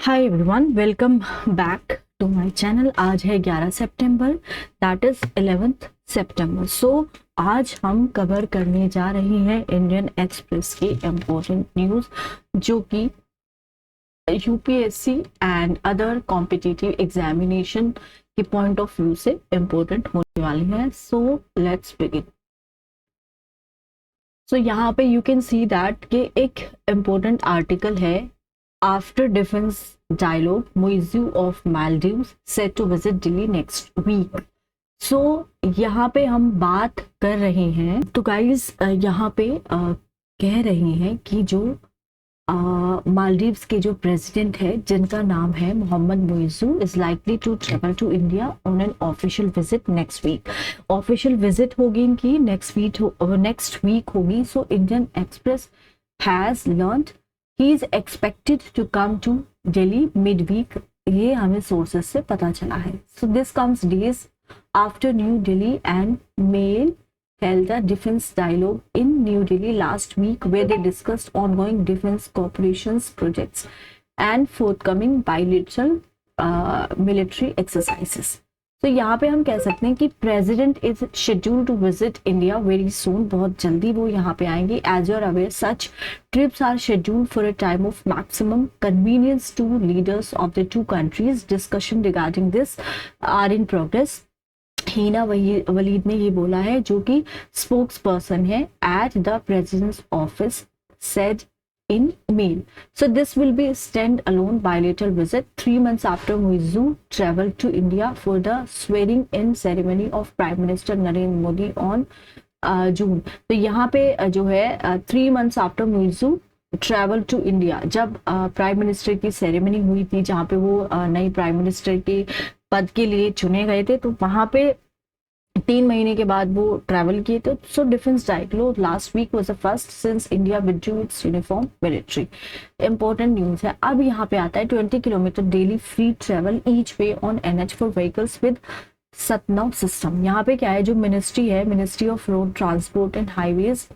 Hi everyone, welcome back to my channel. आज है 11 सितंबर, that is 11th सितंबर। सो आज हम कवर करने जा रहे हैं इंडियन एक्सप्रेस की इम्पोर्टेंट न्यूज़, जो कि UPSC and other competitive examination के पॉइंट ऑफ व्यू से इम्पोर्टेंट होने वाली है। So let's begin. सो यहाँ पे यू कैन सी दैट कि एक इम्पोर्टेंट आर्टिकल है। After defense dialogue, Muizzu of Maldives said to visit Delhi next week. So यहाँ पे हम बात कर रहे हैं, तो गाइज यहाँ पे कह रहे हैं कि जो मालदीव्स के जो प्रेसिडेंट है, जिनका नाम है Mohammed Muizzu, is likely to travel to India on an official visit next week. Official visit होगी इनकी नेक्स्ट वीक होगी। So Indian Express has learned he is expected to come to Delhi midweek, ये हमें सोर्सेस से पता चला है। So this comes days after New Delhi and Mail held a defense dialogue in New Delhi last week, where they discussed ongoing defense cooperations projects and forthcoming bilateral military exercises. तो यहाँ पे हम कह सकते हैं कि president is scheduled to visit India very soon, बहुत जल्दी वो यहाँ पे आएंगे। As you are aware, such trips are scheduled for a time of maximum convenience to leaders of the two countries. Discussion regarding this are in progress. Heena Waleed ने ये बोला है, जो कि स्पोक्स पर्सन है at the president's office, said in mail. So this will be a stand-alone bilateral visit 3 months after Muizzu traveled to India for the swearing-in ceremony of Prime Minister Narendra Modi on June. तो यहाँ पे जो है 3 months after Muizzu travel to India, जब prime minister की ceremony हुई थी, जहाँ पे वो नई प्राइम मिनिस्टर के पद के लिए चुने गए थे, तो वहाँ पे 3 महीने के बाद वो ट्रैवल किए थे। So defence dialogue last week was the first since India withdrew its uniform military. Important news है। अब यहाँ पे आता है 20 kilometre daily free travel each way on NH for vehicles with satnav system. यहाँ पे क्या है, जो मिनिस्ट्री है, ministry of road transport and highways,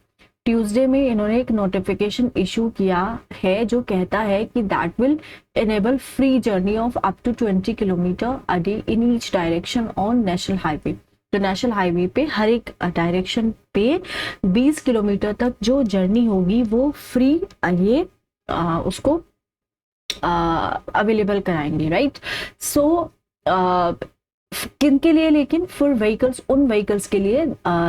Tuesday में इन्होंने एक नोटिफिकेशन इशू किया है, जो कहता है कि that will enable free journey of up to 20 kilometre a day in each direction on national highway. तो नेशनल हाईवे पे हर एक डायरेक्शन पे 20 किलोमीटर तक जो जर्नी होगी वो फ्री ये उसको अवेलेबल कराएंगे, राइट। सो किन के लिए, लेकिन फॉर व्हीकल्स, उन व्हीकल्स के लिए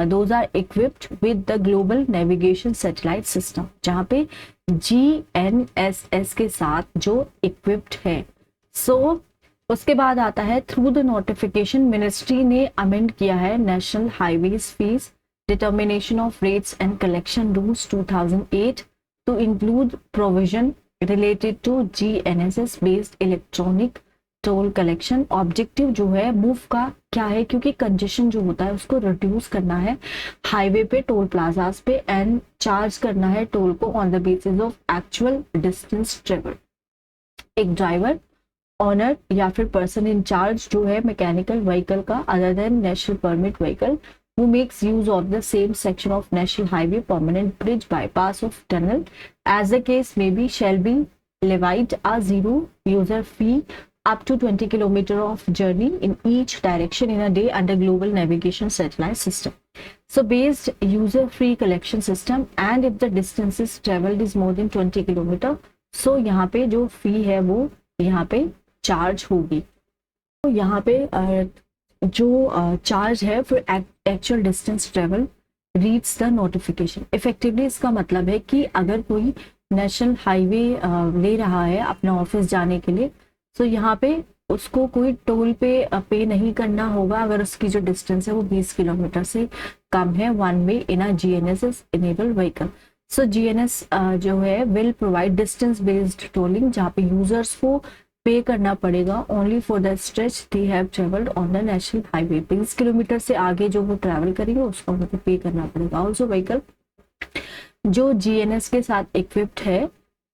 those are equipped with the global navigation satellite system, जहाँ पे GNSS के साथ जो इक्विप्ड है। सो उसके बाद आता है, थ्रू द नोटिफिकेशन मिनिस्ट्री ने अमेंड किया है national highways fees determination of rates and collection rules 2008 to include provision related to GNSS based electronic toll collection. Objective जो है मूव का क्या है, क्योंकि कंजेशन जो होता है उसको रिड्यूस करना है हाईवे पे, टोल प्लाजास पे, एंड चार्ज करना है टोल को on the basis of actual distance travel. एक ड्राइवर, ऑनर या फिर पर्सन इन चार्ज जो है मैकेनिकल व्हीकल का other than national permit vehicle, who makes use of the same section of national highway, permanent bridge, bypass of tunnel, as the case may be, shall be levied a zero user fee up to 20 kilometer of journey in each direction in a day under global navigation satellite system. So based user free collection system, and if the distances traveled is more than 20 kilometer, so यहाँ पे जो फी है वो यहाँ पे charge होगी। तो यहाँ पे जो चार्ज है फिर actual distance travel reads the notification. Effectively इसका मतलब है कि अगर कोई नेशनल हाईवे ले रहा है अपना ऑफिस जाने के लिए, तो यहाँ पे उसको कोई टोल पे नहीं करना होगा अगर उसकी जो डिस्टेंस है वो 20 किलोमीटर से कम है, वन वे इन अ GNSS इनेबल व्हीकल। सो GNS जो है will provide distance based tolling, जहाँ पे यूजर्स को पे करना पड़ेगा only for the stretch they have travelled on the national highway. 20 kilometre से आगे जो वो ट्रैवल करेंगे उसको उनको पे करना पड़ेगा। ऑल्सो व्हीकल जो GNS के साथ इक्विप्ड है,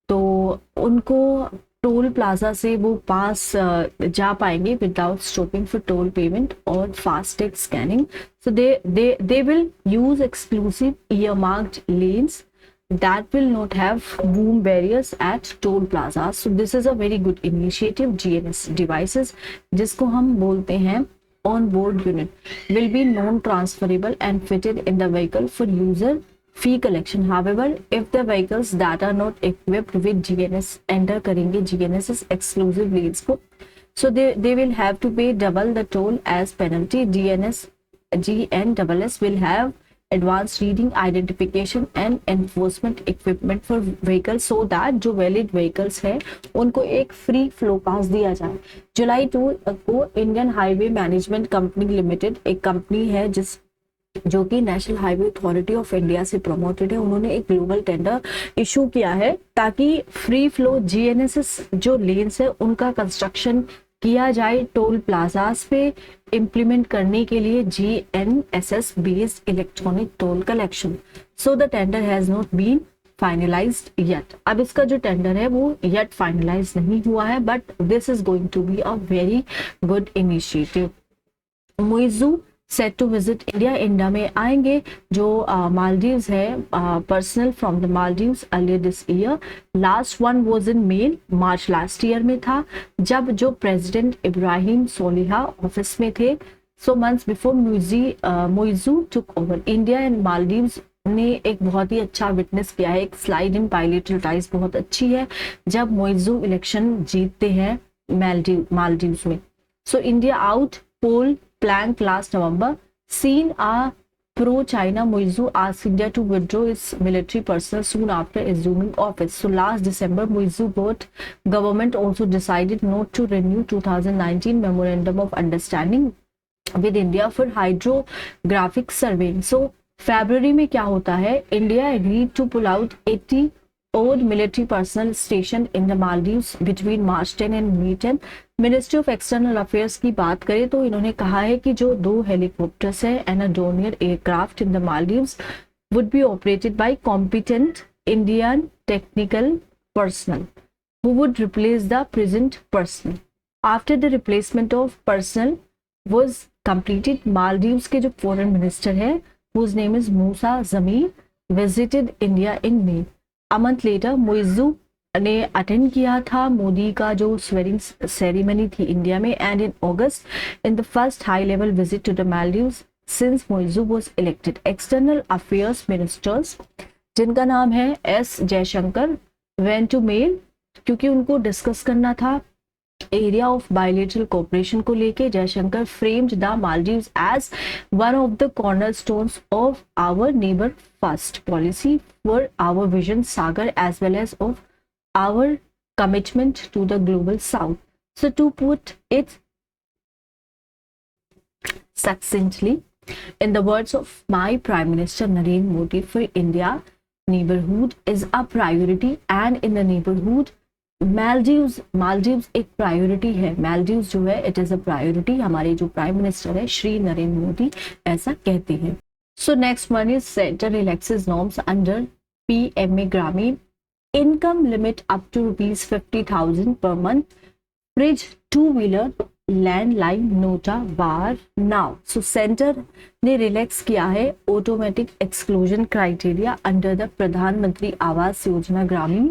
तो उनको टोल प्लाजा से वो पास जा पाएंगे without stopping for toll payment और FASTag scanning. So they will use exclusive earmarked lanes that will not have boom barriers at toll plazas. So this is a very good initiative. GNS devices, जिसको हम बोलते हैं on board unit, will be non-transferable and fitted in the vehicle for user fee collection. However, if the vehicles that are not equipped with GNS enter करेंगे GNSS exclusive lanes को, so they will have to pay double the toll as penalty. GNSS will have advanced reading, identification and enforcement equipment for vehicles so that जो valid vehicles है उनको एक free flow pass दिया जाए. जुलाई 2 को Indian highway management company limited, एक company है जो कि national highway authority of India से प्रमोटेड है, उन्होंने एक ग्लोबल टेंडर इशू किया है ताकि फ्री फ्लो GNSS जो लेन्स है उनका कंस्ट्रक्शन किया जाए टोल प्लाजास पे इम्प्लीमेंट करने के लिए GNSS based electronic toll collection. So the tender has not been finalised yet. अब इसका जो टेंडर है वो येट फाइनलाइज नहीं हुआ है, but this is going to be a very good initiative. Muizzu set to visit India. India में आएंगे जो मालदीव्स है, personnel from the Maldives earlier this year. Last one was in May, March last year में था जब जो president Ibrahim सोलिहा office में थे. So months before Muizzu took over. India and Maldives ने एक बहुत ही अच्छा विटनेस किया है. एक स्लाइड इन बायलैटरल टाइज बहुत अच्छी है जब मुइज़ू इलेक्शन जीतते हैं मालदीव्स में. So India out pole plank last November seen a pro-China. Muizzu asked India to withdraw its military personnel soon after assuming office. So last December, Muizzu both government also decided not to renew 2019 memorandum of understanding with India for hydrographic surveying. So February में क्या होता है, India agreed to pull out 80 old military personnel stationed in the Maldives between March 10 and May 10. Ministry of external affairs की बात करें तो इन्होंने कहा है कि जो 2 हेलीकॉप्टर्स है and a Dornier aircraft in the Maldives would be operated by competent Indian technical personnel who would replace the present personnel. After the replacement of personnel was completed, Maldives के जो फॉरेन मिनिस्टर है whose name is Moosa Zameer visited India in May. A month later Muizzu ने attend किया था मोदी का जो swearing ceremony थी India में. And in August in the first high level visit to the Maldives since Muizzu was elected. External affairs ministers जिनका नाम है S Jaishankar went to Male, क्योंकि उनको डिस्कस करना था एरिया ऑफ बायलैटरल कोऑपरेशन को लेके. Jaishankar framed the Maldives as one of the cornerstones of our neighbour first policy for our vision SAGAR as well as of our commitment to the global south. So to put it succinctly, in the words of my Prime Minister Narendra Modi, for India, neighborhood is a priority and in the neighborhood Maldives एक priority है. Maldives जो है it is a priority. हमारे जो prime minister है श्री नरेंद्र मोदी ऐसा कहते हैं. So next one is center relaxes norms under PMA Gramin. Income limit up to rupees 50,000 per month. Bridge two-wheeler landline nota bar now. So center ने relax किया है automatic exclusion criteria under the प्रधानमंत्री आवास योजना ग्रामीण,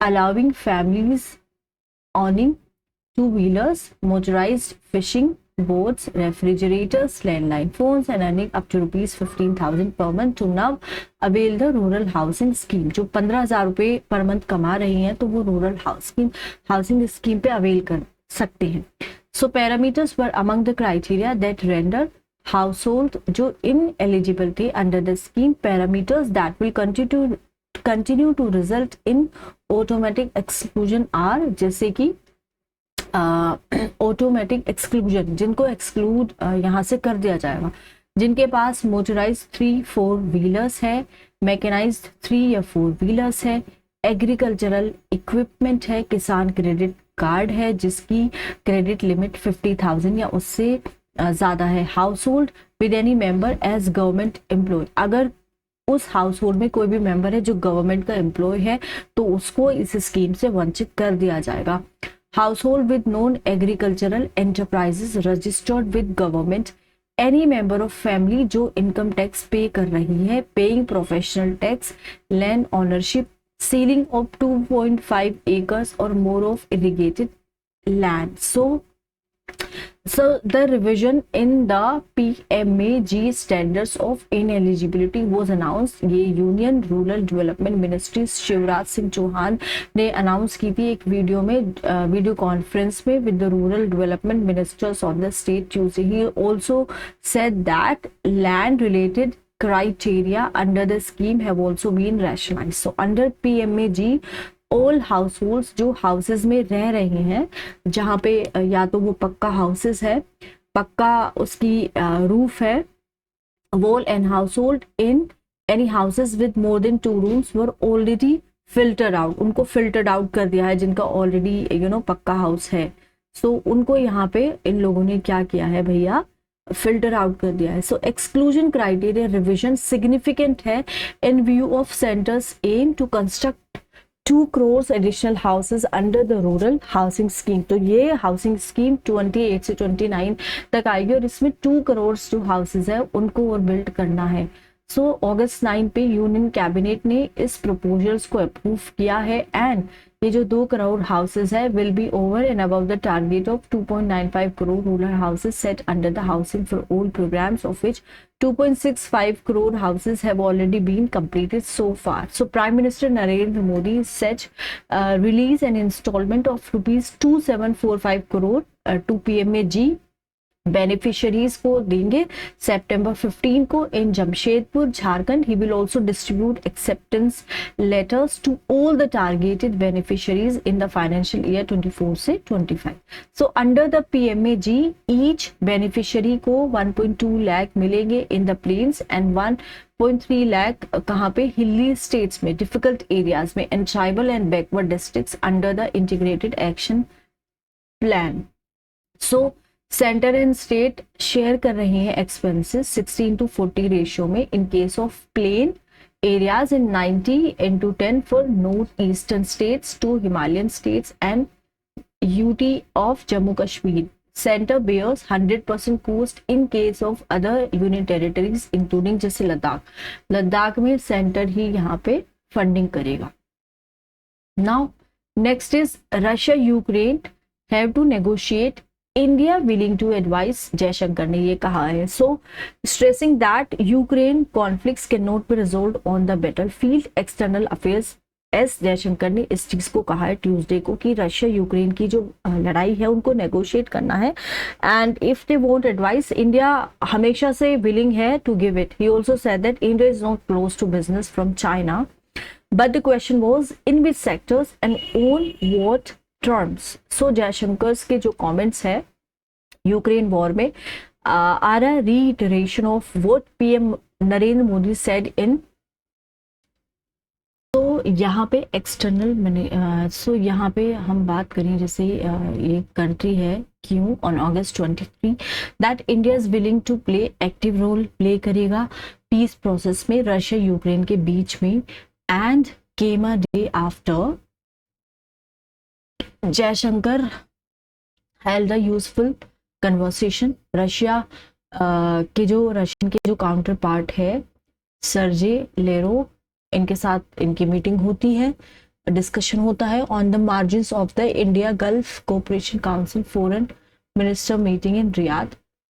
allowing families owning two-wheelers, motorized fishing boats, refrigerators, landline phones and earning up to rupees 15,000 per month to now avail the rural housing scheme. जो 15,000 रुपए per month कमा रही हैं तो वो rural housing scheme पे अवेल कर सकते हैं. So parameters were among the criteria that render household जो ineligible थे under the scheme. Parameters that will continue to result in automatic exclusion are जैसे कि ऑटोमेटिक एक्सक्लूजन, जिनको एक्सक्लूड यहाँ से कर दिया जाएगा, जिनके पास मोटराइज 3-4 व्हीलर्स है, मैकेनाइज्ड 3 या 4 व्हीलर्स है, एग्रीकल्चरल इक्विपमेंट है, किसान क्रेडिट कार्ड है जिसकी क्रेडिट लिमिट 50,000 या उससे ज़्यादा है, household with any member as government employ. अगर उस हाउस होल्ड में कोई भी मेंबर है जो गवर्नमेंट का एम्प्लॉय है तो उसको इस स्कीम से वंचित कर दिया जाएगा. Household with non-agricultural enterprises registered with government any member of family जो इनकम टैक्स पे कर रही है, paying professional tax, land ownership, ceiling of 2.5 acres or more of irrigated land. So the revision in the PMAG standards of ineligibility was announced. ये union rural development ministry Shivraj Singh Chouhan ने announce की थी एक video में, वीडियो कॉन्फ्रेंस में with the rural development ministers of the state Tuesday. He also said that land related criteria under the scheme have also been rationalized. So under PMAG all house holds जो houses में रह रहे हैं, जहाँ पे या तो वो पक्का हाउसेज है, पक्का उसकी रूफ है, wall and house hold in any houses with more than 2 rooms were already filtered out. उनको फिल्टर्ड आउट कर दिया है जिनका ऑलरेडी पक्का हाउस है. सो उनको यहाँ पे इन लोगों ने क्या किया है भैया, फिल्टर आउट कर दिया है. So exclusion criteria revision significant है in view of centre's aim to construct 2 crores additional houses under the rural housing scheme. तो ये हाउसिंग स्कीम 28 से 29 तक आएगी और इसमें 2 crores जो हाउसेज है उनको और बिल्ड करना है. सो अगस्त 9 पे यूनियन कैबिनेट ने इस प्रपोजल्स को अप्रूव किया है एंड ये जो 2 करोड़ हाउसेज है will B over and above the target of 2.95 crore rural houses set under the housing for all programmes of which 2.65 crore houses have already been completed so far. So Prime Minister Narendra Modi said release an installment of rupees 2745 crore to PMAG beneficiaries को देंगे सितंबर 15 को in Jamshedpur Jharkhand. He will also distribute acceptance letters to all the targeted beneficiaries in the financial year 24 से 25. So under the PMAG each beneficiary को 1.2 लाख मिलेंगे in the plains and 1.3 lakh कहाँ पे, hilly states में, डिफिकल्ट एरियाज में and tribal and backward districts under the integrated action plan. So centre and state share कर रहे हैं एक्सपेंसेस 16:40 रेशियो में in case of plain areas and 90:10 for north eastern states to Himalayan states and UT of Jammu Kashmir. Centre bears 100% cost in case of other union territories including जैसे लद्दाख में centre ही यहाँ पे funding करेगा. Now next is Russia Ukraine have to negotiate, India willing to advise, Jaishankar ने ये कहा है. So stressing that Ukraine conflicts can not be resolved on the battlefield, external affairs S Jaishankar ने इस चीज को कहा है ट्यूसडे को कि रशिया यूक्रेन की जो लड़ाई है उनको नेगोशिएट करना है and if they want advice India हमेशा से विलिंग है to give it. He also said that India is not close to business from China but the question was in which sectors and on what terms. So Jaishankar के जो comments है Ukraine war में are a reiteration of what PM Narendra Modi said in. तो यहाँ पे external सो यहाँ पे हम बात करें जैसे ये कंट्री है क्यों on August 23 that India is willing to play active role play करेगा पीस प्रोसेस में रशिया यूक्रेन के बीच में and came a day after Jaishankar held a useful conversation. Russian के जो काउंटर पार्ट है सर्जे लेरो, इनके साथ इनकी मीटिंग होती है, डिस्कशन होता है on the margins of the India Gulf cooperation council foreign minister meeting in Riyadh.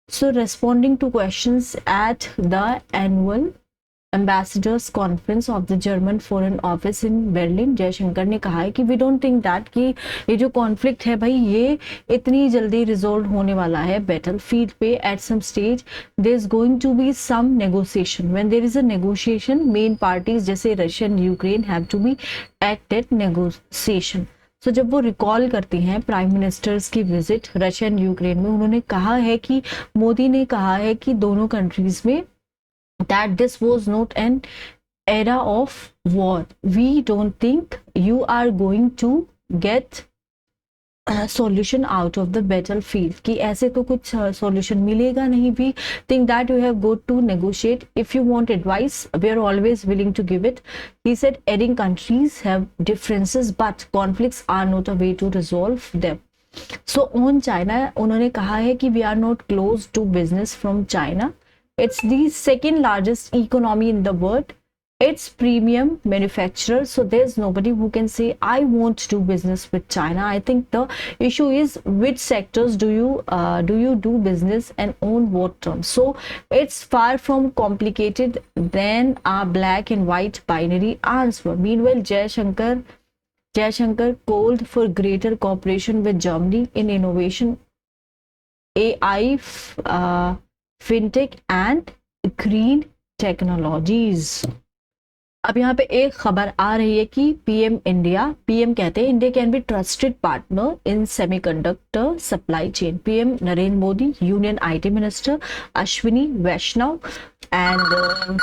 So responding to questions at the annual ambassadors conference of the German foreign office in Berlin, Jaishankar ने कहा है कि we don't think that कि ये जो conflict है भाई ये इतनी जल्दी रिजोल्व होने वाला है बैटल फील्ड पे. At some stage there is going to be some negotiation. When there is a negotiation main parties जैसे Russia and Ukraine have to be at that negotiation. So जब वो रिकॉल करती हैं prime ministers की visit Russia and Ukraine में, उन्होंने कहा है कि मोदी ने कहा है कि दोनों कंट्रीज में that this was not an era of war. We don't think you are going to get a solution out of the battlefield. कि ऐसे तो कुछ solution मिलेगा नहीं. We think that you have got to negotiate. If you want advice, we are always willing to give it. He said, adding countries have differences, but conflicts are not a way to resolve them. So on China उन्होंने कहा है कि we are not close to business from China, it's the second largest economy in the world, it's premium manufacturer, so there's nobody who can say I won't do business with China. I think the issue is which sectors do you do business and on what terms. So it's far from complicated than a black and white binary answer. Meanwhile, Jaishankar called for greater cooperation with Germany in innovation, AI, fintech and green technologies. अब यहाँ पे एक खबर आ रही है कि PM कहते हैं India can be trusted partner in semiconductor supply chain. PM Narendra Modi, union IT minister Ashwini Vaishnaw and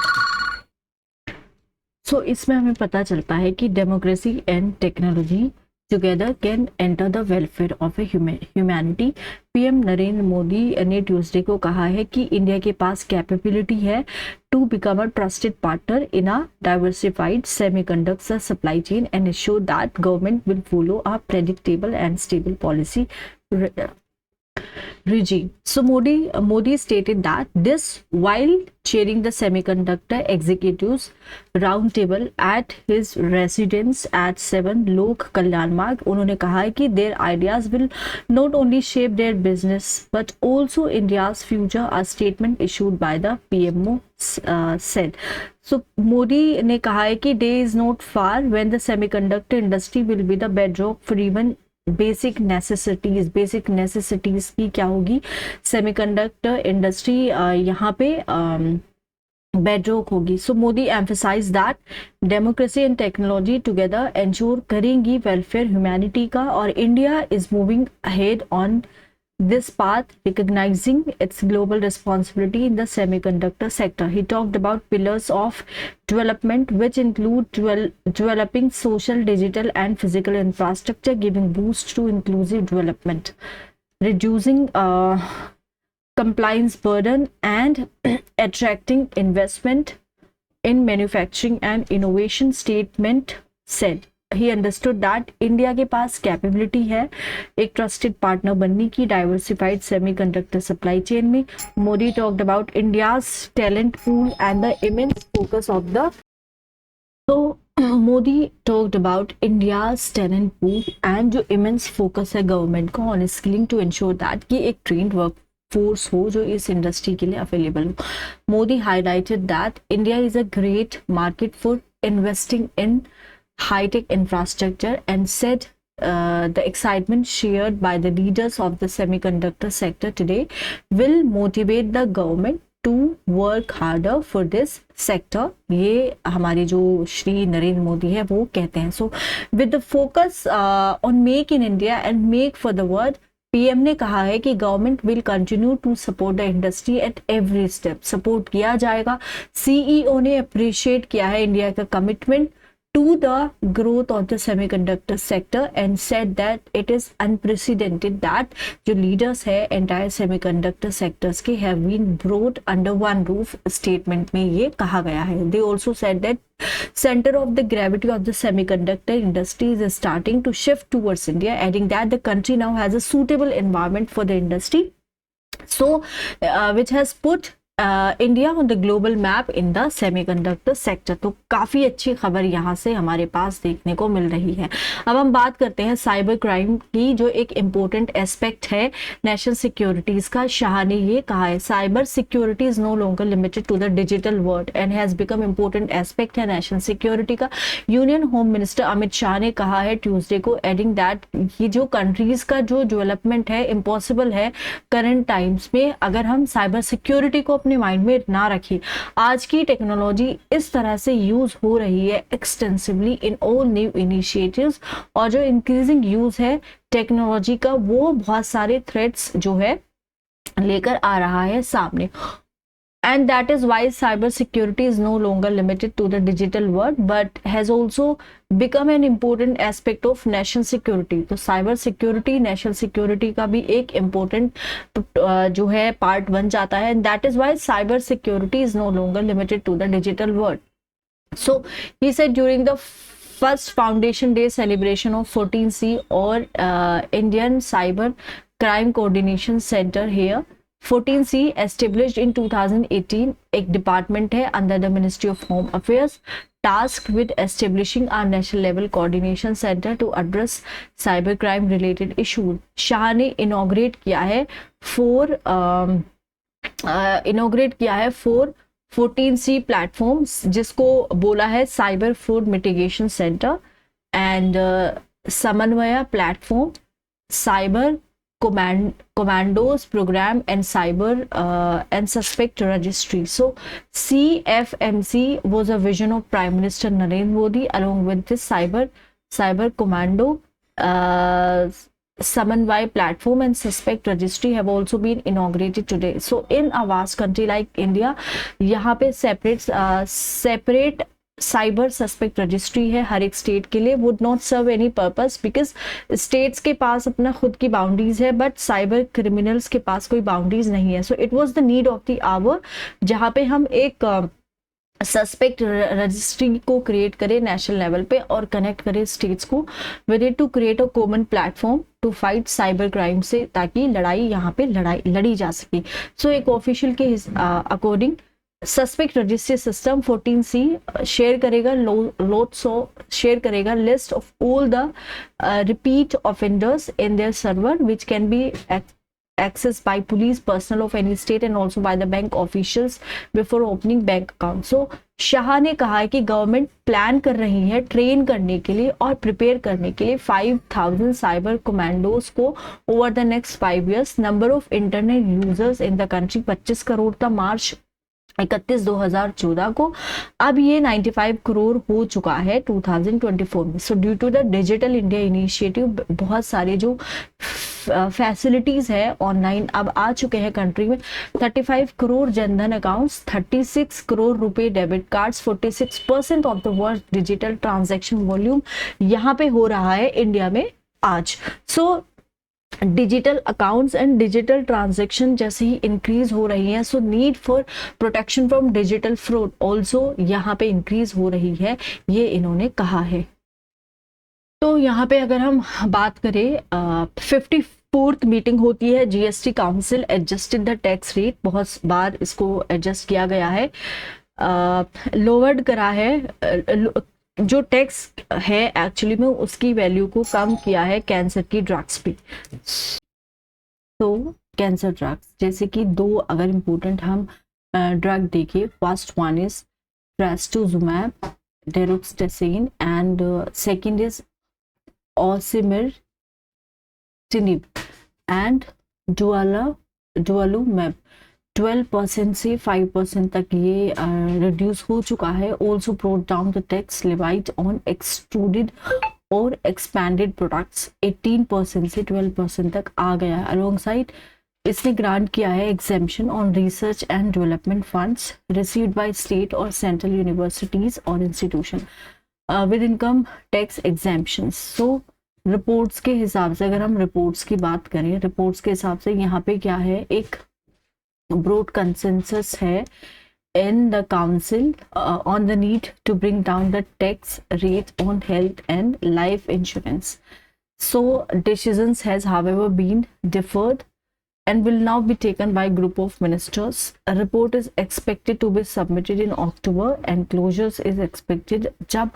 so इसमें हमें पता चलता है कि democracy and technology together can enter the welfare of humanity. PM Narendra Modi ने ट्यूसडे को कहा है कि इंडिया के पास कैपेबिलिटी है to become a trusted partner in a diversified semiconductor supply chain and ensure that government will follow a predictable and stable policy regime. So Modi stated that this while chairing the semiconductor executives roundtable at his residence at 7 Lok Kalyan Marg. उन्होंने कहा है कि their ideas will not only shape their business but also India's future. A statement issued by the PMO said. So Modi ने कहा है कि day is not far when the semiconductor industry will be the bedrock for even basic necessities की क्या होगी, semiconductor industry यहाँ पे bedrock होगी। So Modi emphasise that democracy and technology together ensure करेंगी वेलफेयर ह्यूमैनिटी का, और India is moving ahead on this path, recognizing its global responsibility in the semiconductor sector. He talked about pillars of development, which include developing social, digital, and physical infrastructure, giving boost to inclusive development, reducing compliance burden, and attracting investment in manufacturing and innovation. Statement said. He understood that India के पास capability है एक trusted partner बनने की diversified semiconductor supply chain में। Modi talked about India's talent pool and the immense focus of the Modi talked about India's talent pool and जो immense focus है government को on skilling to ensure that कि एक trend work force हो जो इस industry के लिए अवेलेबल हो। Modi highlighted that India is a great market for investing in high-tech infrastructure and said the excitement shared by the leaders of the semiconductor sector today will motivate the government to work harder for this sector. ये हमारे जो श्री नरेंद्र मोदी है वो कहते हैं। So with the focus on make in India and make for the world, PM ने कहा है कि government will continue to support the industry at every step. Support किया जाएगा। सीईओ ने अप्रिशिएट किया है इंडिया का commitment to the growth of the semiconductor sector and said that it is unprecedented that जो leaders है entire semiconductor sectors के have been brought under one roof. statement में ये कहा गया है। They also said that center of the gravity of the semiconductor industry is starting to shift towards India, adding that the country now has a suitable environment for the industry, so which has put India on the global map in the semiconductor sector. तो काफ़ी अच्छी खबर यहाँ से हमारे पास देखने को मिल रही है। अब हम बात करते हैं साइबर क्राइम की, जो एक इम्पोर्टेंट एस्पेक्ट है नेशनल सिक्योरिटीज़ का। शाह ने ये कहा है cyber security is no longer limited to the digital world and has become important aspect है नेशनल सिक्योरिटी का। Union home minister Amit Shah ने कहा है ट्यूसडे को, एडिंग दैट ये जो कंट्रीज का जो डेवलपमेंट है इम्पॉसिबल है करंट टाइम्स में अगर हम साइबर सिक्योरिटी को अपने माइंड में ना रखें। आज की टेक्नोलॉजी इस तरह से यूज हो रही है extensively in all new initiatives, और जो इंक्रीजिंग यूज है टेक्नोलॉजी का वो बहुत सारे थ्रेट्स जो है लेकर आ रहा है सामने। And that is why cyber security is no longer limited to the digital world but has also become an important aspect of national security. तो cyber security national security का भी एक important जो है part बन जाता है, and that is why cyber security is no longer limited to the digital world. So he said during the first foundation day celebration of 14C और Indian cyber crime coordination centre here. 14C established in 2018 एक department है under the ministry of home affairs, tasked with establishing our national level coordination center to address cyber crime related issues. Shah ने inaugurate किया है 14C platforms, जिसको बोला है cyber fraud mitigation centre and Samanvay platform, cyber commandos program and cyber and suspect registry. So CFMC was a vision of Prime Minister Narendra Modi. Along with this cyber commando, Samanvai platform and suspect registry have also been inaugurated today. So in a vast country like India, यहाँ पे separate cyber suspect registry है हर एक state के लिए, would not serve any purpose because states के पास अपना खुद की बाउंड्रीज है बट साइबर क्रिमिनल्स के पास कोई बाउंड्रीज नहीं है. So it was the need of the hour जहाँ पे हम एक सस्पेक्ट रजिस्ट्री को क्रिएट करें नेशनल लेवल पे और कनेक्ट करें स्टेट्स को with it to create a common platform to fight cyber crime से, ताकि यहाँ पे लड़ी जा सके. सो एक ऑफिशियल के according suspect registry system 14C share करेगा शेयर करेगा list of all the repeat offenders in their server which can be accessed by police personnel of any state and also by the bank officials before opening bank account. So Shah ने कहा है कि government plan कर रही है train करने के लिए और प्रिपेयर करने के लिए 5000 साइबर कमांडोज को over the next 5 years. Number of internet users in the country 25 crore था मार्च 31/2014 को, अब ये 95 करोड़ हो चुका है 2024 में. So due to the digital India initiative बहुत सारे जो फैसिलिटीज है ऑनलाइन अब आ चुके हैं कंट्री में. 35 करोड़ जनधन अकाउंट्स, 36 करोड़ रुपए debit cards, 46% of the world digital transaction volume यहाँ पे हो रहा है इंडिया में आज. So digital accounts and digital transaction जैसे ही इंक्रीज हो रही है, so need for protection from digital fraud also यहाँ पे इंक्रीज हो रही है, ये इन्होंने कहा है. तो यहाँ पे अगर हम बात करें 54th मीटिंग होती है GST council, adjusted the tax rate, बहुत बार इसको एडजस्ट किया गया है, लोवर्ड करा है जो टैक्स है एक्चुअली में उसकी वैल्यू को कम किया है कैंसर की ड्रग्स पे. तो कैंसर ड्रग्स जैसे कि दो अगर इम्पोर्टेंट हम ड्रग देखें, first one is trastuzumab deruxtecan and second is osimertinib and durvalumab. 12% से 5% तक ये रिड्यूस हो चुका है. Also brought down the tax levied on extruded और एक्सपैंडेड प्रोडक्ट्स 18% से 12% तक आ गया है. अलोंगसाइड इसने ग्रांट किया है exemption on research and development funds received by state और सेंट्रल यूनिवर्सिटीज और institution with income tax exemptions. So reports के हिसाब से अगर हम रिपोर्ट्स की बात करें, रिपोर्ट्स के हिसाब से यहाँ पे क्या है, एक broad consensus है in the council on the need to bring down the tax rate on health and life insurance. So decisions has however been deferred and will now be taken by group of ministers. A report is expected to be submitted in October and closures is expected जब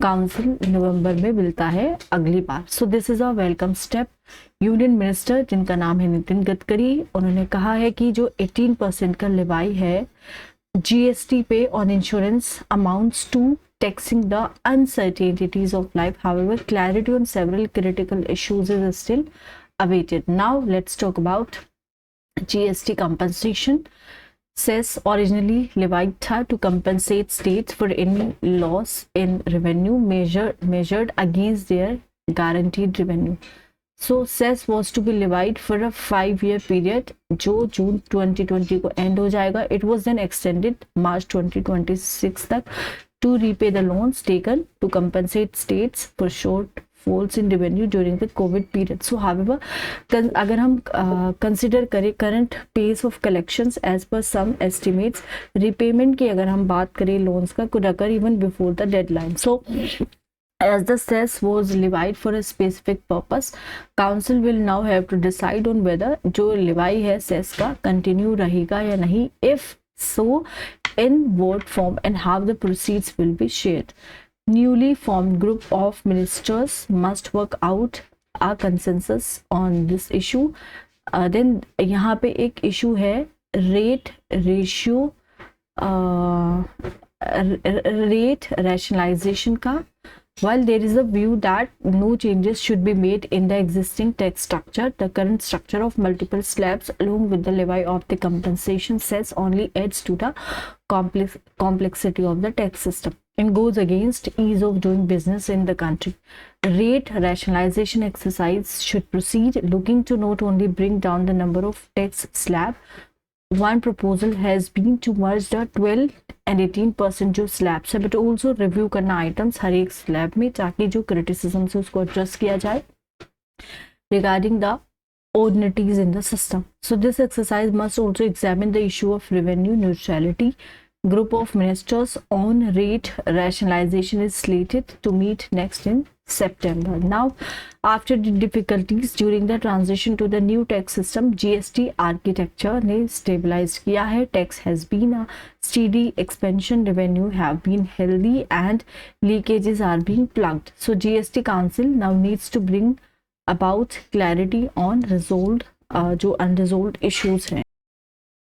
council नवंबर में मिलता है अगली बार. So this is a welcome step. Union minister जिनका नाम है नितिन गडकरी, उन्होंने कहा है कि जो 18% का लेवाई है जीएसटी पे on insurance amounts to taxing the uncertainties of life. However, clarity on several critical issues is still awaited. Now let's talk about GST compensation. Cess originally levied था to compensate states for any loss in revenue measured against their guaranteed revenue. So cess was to be levied for a 5-year period जो जून 2020 को and हो जाएगा. It was then extended March 2026 तक to repay the loans taken to compensate states for shortfalls in revenue during the COVID period. So however, अगर हम consider करें current pace of collections as per some estimates, repayment की अगर हम बात करें loans का could occur even before the deadline. So As the cess was levied for a specific purpose, council will now have to decide on whether जो levi है cess का continue रहेगा या नहीं, if so in what form and how the proceeds will be shared. Newly formed group of ministers must work out a consensus on this issue. Then यहाँ पे एक issue है rate ratio rate rationalization का. While there is a view that no changes should be made in the existing tax structure, the current structure of multiple slabs along with the levy of the compensation cess only adds to the complexity of the tax system and goes against ease of doing business in the country. Rate rationalization exercise should proceed, looking to not only bring down the number of tax slab. One proposal has been to merge the 12 and 18% जो slabs है, but also review करना items हर एक slab में, ताकि जो criticism है उसको address किया जाए regarding the oddities in the system. So this exercise must also examine the issue of revenue neutrality. Group of ministers on rate rationalization is slated to meet next in September. Now, after the difficulties during the transition to the new tax system, GST architecture ने stabilized किया है. Tax has been a steady expansion, revenue have been healthy and leakages are being plugged. So GST Council now needs to bring about clarity on resolved जो unresolved issues हैं.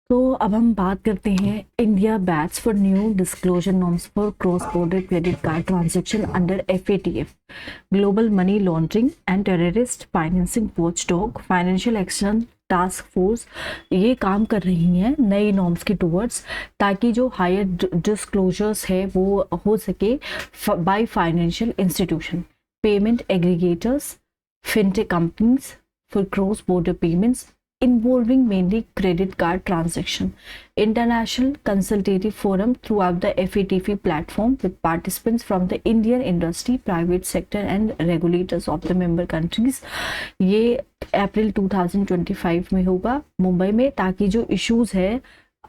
तो अब हम बात करते हैं India bats for new disclosure norms for cross border credit card transaction under FATF. Global money laundering and terrorist financing watchdog financial action task force ये काम कर रही हैं नई नॉर्म्स के टूवर्ड्स, ताकि जो हायर डिस्क्लोजर्स है वो हो सके by financial institution, payment aggregators, fintech companies for cross border payments involving mainly credit card transaction. International consultative forum throughout the FATF platform with participants from the Indian industry, private sector and regulators of the member countries. ये अप्रैल 2025 में होगा मुंबई में, ताकि जो issues है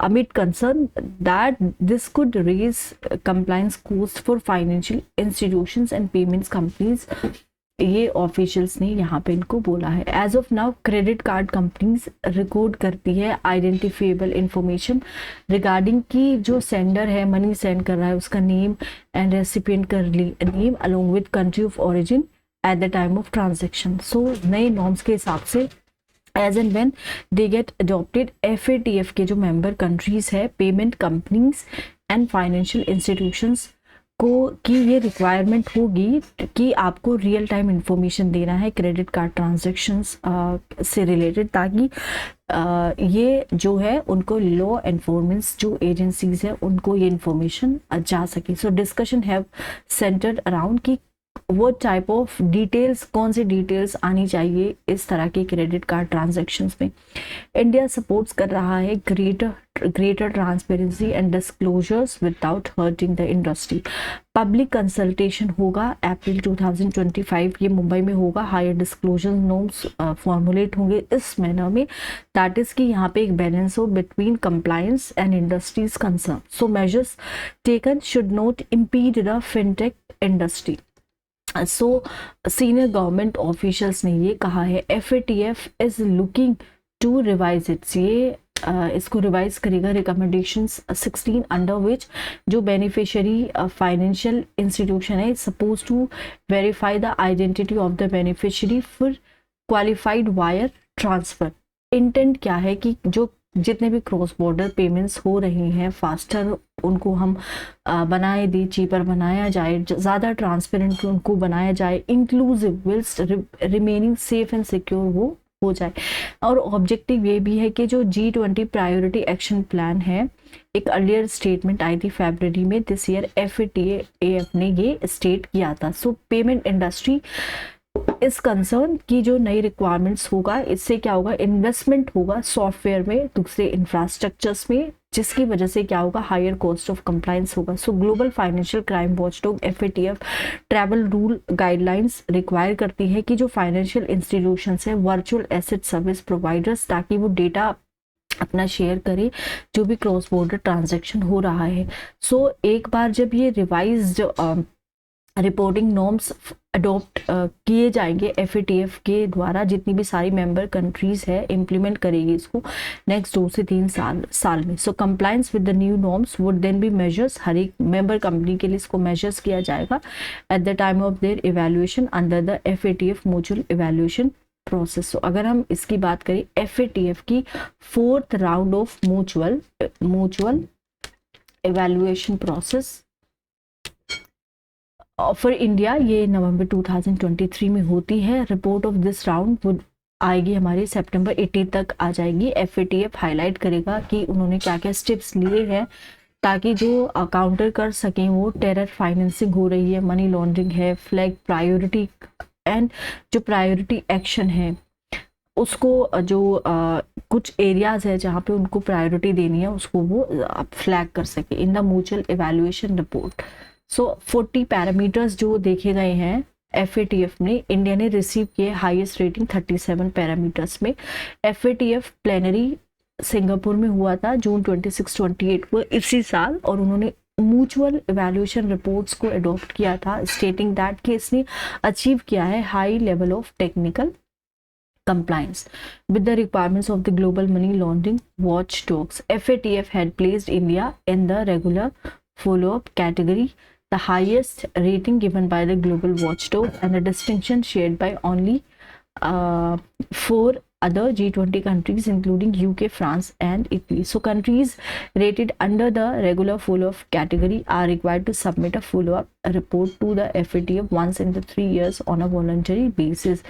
amid concern that this could raise compliance cost for financial institutions and payments companies, ये officials ने यहाँ पे इनको बोला है. As of now credit card companies record करती है आइडेंटिफिएबल इंफॉर्मेशन रिगार्डिंग की जो सेंडर है मनी सेंड कर रहा है उसका नेम एंड रेसिपिएंट का name along with country of origin at the time of transaction. So नए नॉर्म्स के हिसाब से as and when they get adopted FATF के जो मेंबर कंट्रीज है, payment companies and financial institutions को की ये रिक्वायरमेंट होगी कि आपको रियल टाइम इंफॉर्मेशन देना है क्रेडिट कार्ड ट्रांजैक्शंस से रिलेटेड, ताकि ये जो है उनको लॉ एनफोर्समेंट जो एजेंसीज है उनको ये इंफॉर्मेशन जा सके. सो डिस्कशन हैव सेंटर्ड अराउंड कि वो टाइप ऑफ डिटेल्स, कौन सी डिटेल्स आनी चाहिए इस तरह के क्रेडिट कार्ड ट्रांजैक्शंस में. इंडिया सपोर्ट्स कर रहा है greater transparency and disclosures without hurting the industry. Public consultation होगा अप्रैल 2025, ये मुंबई में होगा. हायर डिस्क्लोजर नॉर्म्स फॉर्मुलेट होंगे इस मैनर में दैट इज कि यहाँ पे एक बैलेंस हो between compliance and industries concern. So measures taken should not impede the fintech industry. So senior government officials ने ये कहा है FATF is looking to revise its, ये इसको रिवाइज करेगा रिकमेंडेशंस 16 अंडर विच जो बेनिफिशियरी फाइनेंशियल इंस्टीट्यूशन है suppose to verify the identity of the beneficiary for qualified wire transfer. Intent क्या है कि जो जितने भी क्रॉस बॉर्डर पेमेंट्स हो रही हैं फास्टर उनको हम बनाए दें, चीपर बनाया जाए, ज़्यादा ट्रांसपेरेंट उनको बनाया जाए, inclusive whilst remaining safe and secure वो हो जाए. और ऑब्जेक्टिव ये भी है कि जो G20 प्रायोरिटी एक्शन प्लान है, एक अर्लियर स्टेटमेंट आई थी फरवरी में दिस ईयर, FATF ने ये स्टेट किया था. सो पेमेंट इंडस्ट्री इस कंसर्न की जो नई रिक्वायरमेंट्स होगा इससे क्या होगा, इन्वेस्टमेंट होगा सॉफ्टवेयर में, दूसरे इंफ्रास्ट्रक्चर्स में, जिसकी वजह से क्या होगा, हायर कॉस्ट ऑफ कंप्लायंस होगा. सो global financial crime watchdog FATF travel rule guidelines require करती है कि जो फाइनेंशियल इंस्टीट्यूशंस है वर्चुअल एसेट सर्विस प्रोवाइडर्स, ताकि वो डेटा अपना शेयर करे जो भी क्रॉस बॉर्डर ट्रांजैक्शन हो रहा है. सो एक बार जब ये रिवाइज्ड रिपोर्टिंग नॉर्म्स अडॉप्ट किए जाएंगे FATF के द्वारा। जितनी भी सारी मेंबर कंट्रीज है इम्प्लीमेंट करेगी इसको नेक्स्ट 2 से 3 साल में। So compliance with the new norms would then be measures, हर एक मेंबर कंपनी के लिए इसको मेजर्स किया जाएगा at the time of their evaluation under the FATF mutual evaluation process. तो अगर हम इसकी बात करें FATF की 4th round of mutual evaluation process for India, ये नवंबर 2023 में होती है। Report of this round would आएगी हमारी सितंबर 18 तक आ जाएगी। FATF हाईलाइट करेगा कि उन्होंने क्या क्या स्टेप्स लिए हैं ताकि जो काउंटर कर सकें वो टेरर फाइनेंसिंग हो रही है, मनी लॉन्ड्रिंग है, फ्लैग प्रायोरिटी एंड जो प्रायोरिटी एक्शन है उसको जो कुछ एरियाज है जहाँ पे उनको प्रायोरिटी देनी है उसको वो फ्लैग कर सके in the mutual evaluation report. So 40 parameters जो देखे गए हैं FATF में, इंडिया ने रिसीव किए हाईएस्ट रेटिंग 37 पैरामीटर्स में। FATF प्लेनरी सिंगापुर में हुआ था जून 26-28 को इसी साल, और उन्होंने म्यूचुअल इवैल्यूएशन रिपोर्ट्स को अडॉप्ट किया था स्टेटिंग दैट कि इसने अचीव किया है high level of technical compliance with the requirements of the global money laundering watchdogs. FATF had placed India in the regular follow-up category, the highest rating given by the global watchdog and a distinction shared by only 4 other G20 countries including UK, France and Italy. So countries rated under the regular follow-up category are required to submit a follow-up report to the FATF once in the 3 years on a voluntary basis.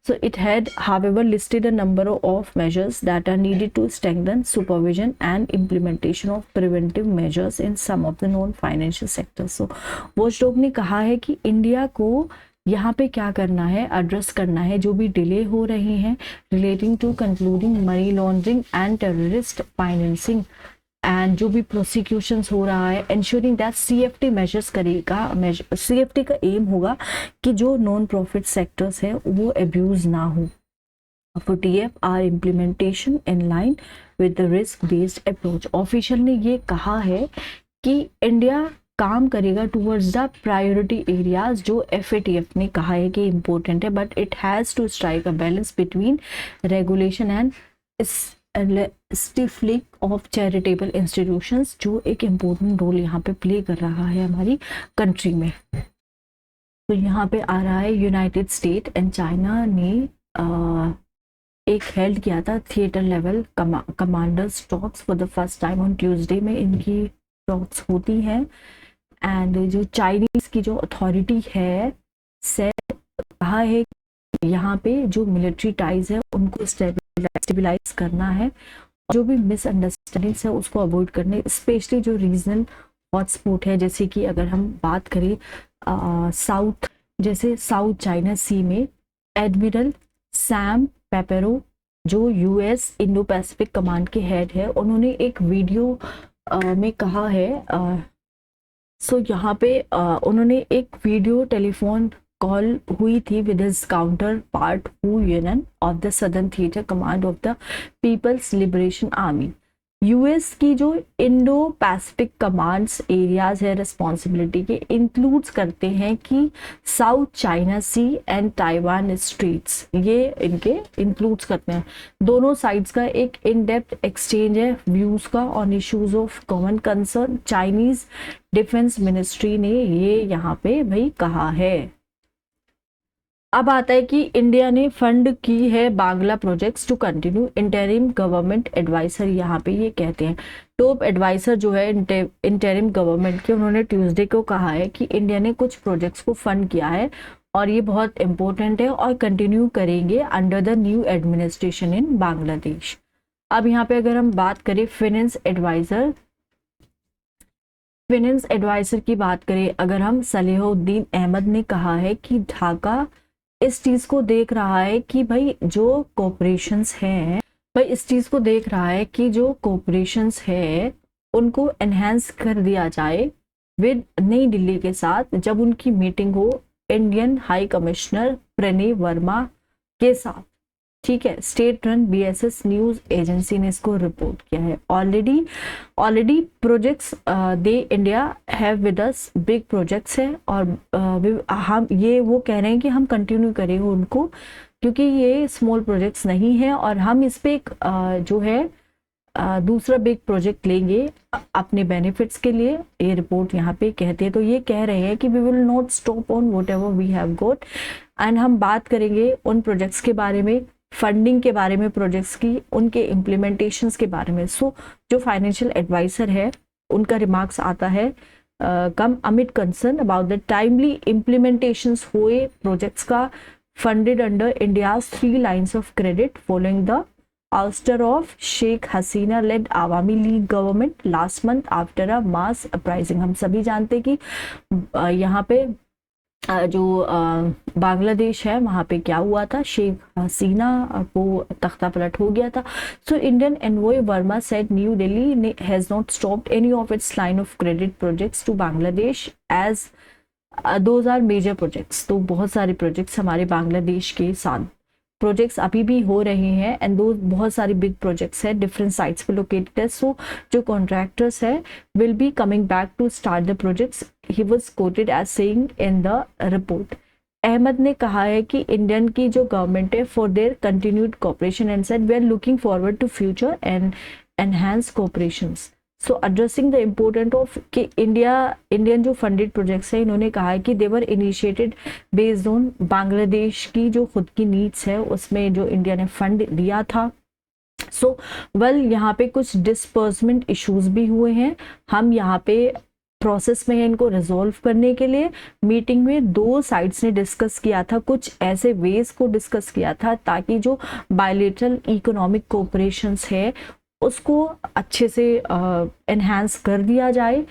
So it had however listed a number of measures that are needed to strengthen supervision and implementation of preventive measures in some of the non-financial sectors. So watchdog ने कहा है कि India को यहाँ पे क्या करना है, एड्रेस करना है जो भी डिले हो रही हैं relating to concluding money laundering and terrorist financing and जो भी प्रोसिक्यूशंस हो रहा है, इंश्योरिंग दैट CFT मेजर्स करेगा। CFT का एम होगा कि जो नॉन प्रॉफिट सेक्टर्स है वो अब्यूज ना हो। FATF are implementation in line with the risk based approach. Official ने ये कहा है कि इंडिया काम करेगा टूवर्ड्स द प्रायोरिटी एरियाज जो FATF ने कहा है कि इम्पोर्टेंट है, but it has to strike a balance between regulation and stifling of charitable institutions, जो एक इम्पोर्टेंट रोल यहाँ पे प्ले कर रहा है हमारी कंट्री में। तो यहाँ पे आ रहा है यूनाइटेड स्टेट एंड चाइना ने एक हेल्ड किया था theatre level commanders talks for the first time on Tuesday में इनकी टॉक्स होती हैं। एंड जो चाइनीज की जो अथॉरिटी है से कहा है कि यहाँ पे जो मिलिट्री टाइज है उनको स्टेबलाइज करना है, जो भी मिसअंडरस्टैंडिंग्स है उसको अवॉइड करने, स्पेशली जो रीजनल हॉटस्पॉट है जैसे कि अगर हम बात करें साउथ चाइना सी में एडमिरल सैम पेपेरो जो US इंडो पैसिफिक कमांड के हेड है, उन्होंने एक वीडियो में कहा है सो यहाँ पे उन्होंने एक वीडियो टेलीफोन कॉल हुई थी with his counterpart Wu Yanan of the Southern Theatre Command of the People's Liberation Army. US की जो इंडो पैसिफिक कमांड्स एरियाज है रिस्पॉन्सिबिलिटी के इंक्लूड्स करते हैं कि South China Sea and Taiwan straits, ये इनके इंक्लूड्स करते हैं। दोनों साइड्स का एक इन डेप्थ एक्सचेंज है व्यूज का on issues of common concern. Chinese defence ministry ने ये यहाँ पे भाई कहा है। अब आता है कि इंडिया ने फंड की है Bangla projects to continue. Interim government adviser यहाँ पे ये कहते हैं, टॉप एडवाइजर जो है इंटरिम गवर्नमेंट के, उन्होंने ट्यूसडे को कहा है कि इंडिया ने कुछ प्रोजेक्ट्स को फंड किया है और ये बहुत इंपॉर्टेंट है और कंटिन्यू करेंगे under the new administration in Bangladesh. अब यहाँ पे अगर हम बात करें फाइनेंस एडवाइजर की बात करें अगर हम, सलेहुद्दीन अहमद ने कहा है कि ढाका इस चीज को देख रहा है कि भाई जो कॉर्पोरेशंस हैं, भाई इस चीज को देख रहा है कि जो कॉर्पोरेशंस है उनको एनहेंस कर दिया जाए विद नई दिल्ली के साथ जब उनकी मीटिंग हो Indian high commissioner Pranay Varma के साथ। ठीक है, state run BSS news agency ने इसको रिपोर्ट किया है। Already projects they India have with us, big projects है, और हम ये वो कह रहे हैं कि हम कंटिन्यू करेंगे उनको, क्योंकि ये स्मॉल प्रोजेक्ट्स नहीं है, और हम इस पे एक जो है दूसरा बिग प्रोजेक्ट लेंगे अपने बेनिफिट्स के लिए, ये रिपोर्ट यहाँ पे कहते हैं। तो ये कह रहे हैं कि we will not stop on whatever we have got, and हम बात करेंगे उन प्रोजेक्ट्स के बारे में, फंडिंग के बारे में, प्रोजेक्ट्स की, उनके इम्प्लीमेंटेशंस के बारे में। सो जो फाइनेंशियल एडवाइजर है उनका रिमार्क्स आता है, कम अमिट concern about the timely implementations हुए प्रोजेक्ट्स का funded under India's 3 lines of credit following the ouster of Sheikh Hasina led Awami League government last month after a mass uprising। हम सभी जानते हैं कि यहाँ पे जो बांग्लादेश है वहाँ पे क्या हुआ था, शेख हसीना को तख्ता पलट हो गया था। So Indian envoy Varma said New Delhi has not stopped any of its line of credit projects to Bangladesh as those are major projects. तो बहुत सारे प्रोजेक्ट्स हमारे बांग्लादेश के साथ प्रोजेक्ट्स अभी भी हो रहे हैं, एंड दो बहुत सारे बिग प्रोजेक्ट्स है, डिफरेंट साइट्स पे लोकेटेड है। सो जो कॉन्ट्रैक्टर्स है will be coming back to start the projects, he was quoted as saying in the report. Ahmad ने कहा है कि इंडियन की जो गवर्नमेंट है for their continued cooperation and said we are looking forward to future and enhance cooperations. So addressing the important of कि Indian जो funded projects है, इन्होंने कहा है कि देवर इनिशिएटेड बेस्ड ऑन बांग्लादेश की जो खुद की नीड्स है, उसमें जो इंडिया ने फंड दिया था। सो यहाँ पे कुछ डिस्पर्समेंट इश्यूज भी हुए हैं, हम यहाँ पे प्रोसेस में है इनको रिजोल्व करने के लिए। मीटिंग में दो साइड्स ने डिस्कस किया था, कुछ ऐसे वेज को डिस्कस किया था ताकि जो बायलेटरल इकोनॉमिक कोऑपरेशंस है उसको अच्छे से एनहांस कर दिया जाए।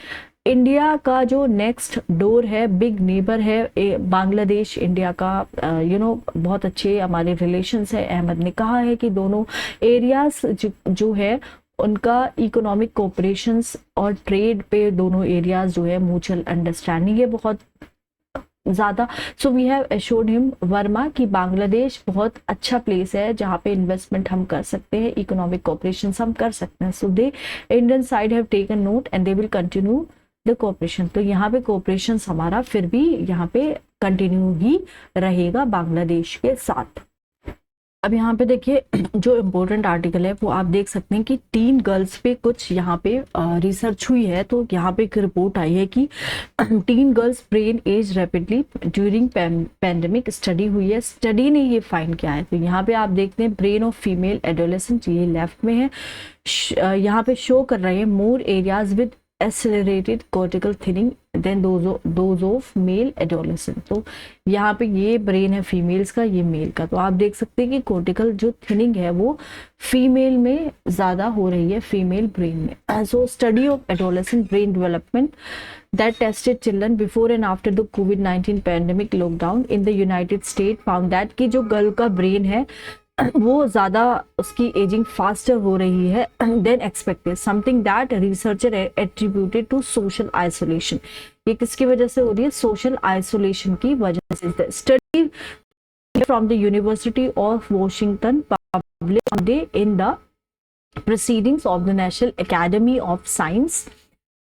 इंडिया का जो नेक्स्ट डोर है, बिग नेबर है बांग्लादेश, इंडिया का बहुत अच्छे हमारे रिलेशंस है। अहमद ने कहा है कि दोनों एरियाज जो है उनका इकोनॉमिक कोऑपरेशंस और ट्रेड पे दोनों एरियाज जो है म्यूचुअल अंडरस्टैंडिंग है बहुत ज़्यादा। So we have assured him Varma कि बांग्लादेश बहुत अच्छा प्लेस है जहाँ पे इन्वेस्टमेंट हम कर सकते हैं, इकोनॉमिक कोऑपरेशन हम कर सकते हैं। So the Indian side have taken note and they will continue the cooperation. तो यहाँ पे कोऑपरेशन हमारा फिर भी यहाँ पे कंटिन्यू ही रहेगा बांग्लादेश के साथ। अब यहाँ पे देखिए जो इम्पोर्टेंट आर्टिकल है वो आप देख सकते हैं कि टीन गर्ल्स पे कुछ यहाँ पे रिसर्च हुई है। तो यहाँ पे एक रिपोर्ट आई है कि teen girls brain age rapidly during pandemic study हुई है, स्टडी ने ये फाइंड किया है। तो यहाँ पे आप देखते हैं ब्रेन ऑफ फीमेल एडोलेसेंट, ये लेफ्ट में है, यहाँ पे शो कर रहे हैं more areas with accelerated cortical thinning than those of male adolescent। तो यहाँ पे ये ब्रेन है फीमेल्स का, ये मेल का। तो आप देख सकते हैं कि कोर्टिकल जो थिनिंग है वो फीमेल में ज़्यादा हो रही है, फीमेल ब्रेन में। So study of adolescent brain development that tested children before and after the COVID-19 pandemic lockdown in the United States found that कि जो गर्ल का ब्रेन है वो ज़्यादा उसकी एजिंग फास्टर हो रही है than expected, something that researcher attributed to social isolation. ये किसकी वजह से हो रही है? सोशल आइसोलेशन की वजह से। Study from the University of Washington publish day in the proceedings of the national academy of science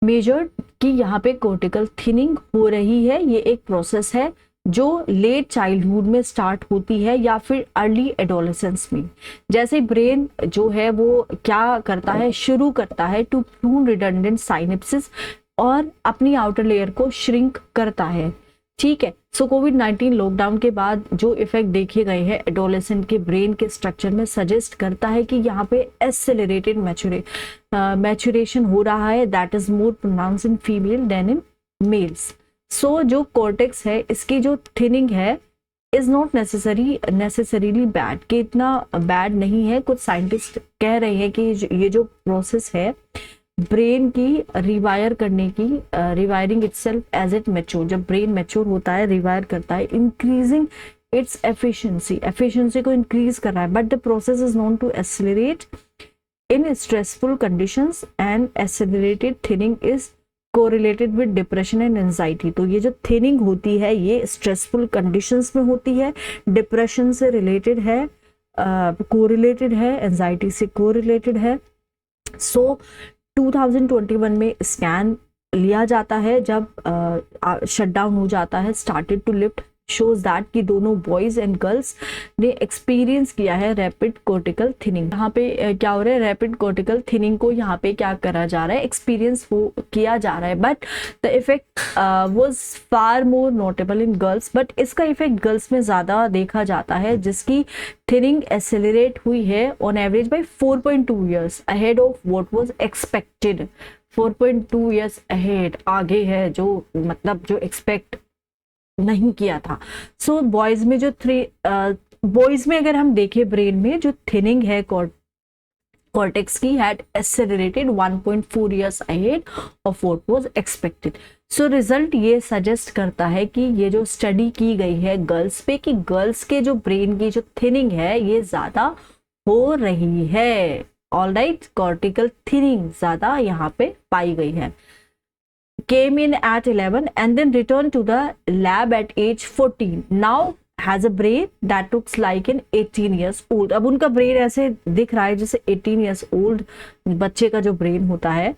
measured कि यहाँ पे कोर्टिकल थिनिंग हो रही है। ये एक प्रोसेस है जो लेट चाइल्डहुड में स्टार्ट होती है या फिर अर्ली एडोलेसेंस में। जैसे ब्रेन जो है वो क्या करता है, शुरू करता है टू प्रून रिडंडेंट साइनेप्सिस और अपनी आउटर लेयर को श्रिंक करता है, ठीक है। सो कोविड-19 लॉकडाउन के बाद जो इफेक्ट देखे गए हैं एडोलेसेंट के ब्रेन के स्ट्रक्चर में सजेस्ट करता है कि यहाँ पे एक्सेलरेटेड मैच्योरेशन हो रहा है, that is more pronounce in female than in males. So जो कॉर्टेक्स है इसकी जो थिनिंग है इज नॉट नेसेसरीली बैड, कि इतना बैड नहीं है। कुछ साइंटिस्ट कह रहे हैं कि ये जो प्रोसेस है ब्रेन की रिवायर करने की, rewiring itself as it mature, जब ब्रेन मैच्योर होता है रिवायर करता है, इंक्रीजिंग इट्स एफिशिएंसी को इंक्रीज कर रहा है। But the process is known to accelerate in stressful conditions and accelerated thinning is correlated with depression and anxiety. तो ये जो थिनिंग होती है ये स्ट्रेसफुल कंडीशंस में होती है, डिप्रेशन से रिलेटेड है, कोरिलेटेड है, एंजाइटी से कोरिलेटेड है। सो 2021 में स्कैन लिया जाता है जब शटडाउन हो जाता है, started to lift, shows that कि दोनों बॉयज एंड गर्ल्स ने एक्सपीरियंस किया है रैपिड कोर्टिकल थिनिंग। यहाँ पे क्या हो रहा है, रैपिड कोर्टिकल थिनिंग को यहाँ पे क्या करा जा रहा है, एक्सपीरियंस वो किया जा रहा है। But the effect was far more notable in girls, but इसका इफेक्ट गर्ल्स में ज़्यादा देखा जाता है, जिसकी थिनिंग एक्सेलरेट हुई है on average by 4.2 years ahead of what was expected. 4.2 years ahead, आगे है, जो मतलब जो एक्सपेक्ट नहीं किया था। सो बॉयज में जो बॉयज में अगर हम देखें ब्रेन में जो थिनिंग है कॉर्टेक्स की had accelerated 1.4 years ahead of what was expected. So result ये सजेस्ट करता है कि ये जो स्टडी की गई है गर्ल्स पे, कि गर्ल्स के जो ब्रेन की जो थिनिंग है ये ज्यादा हो रही है। ऑलराइट, कॉर्टिकल थिनिंग ज्यादा यहाँ पे पाई गई है। Came in at 11 and then returned to the lab at age 14. Now has a brain that looks like an 18 years old. अब उनका ब्रेन ऐसे दिख रहा है जैसे 18 years old बच्चे का जो ब्रेन होता है।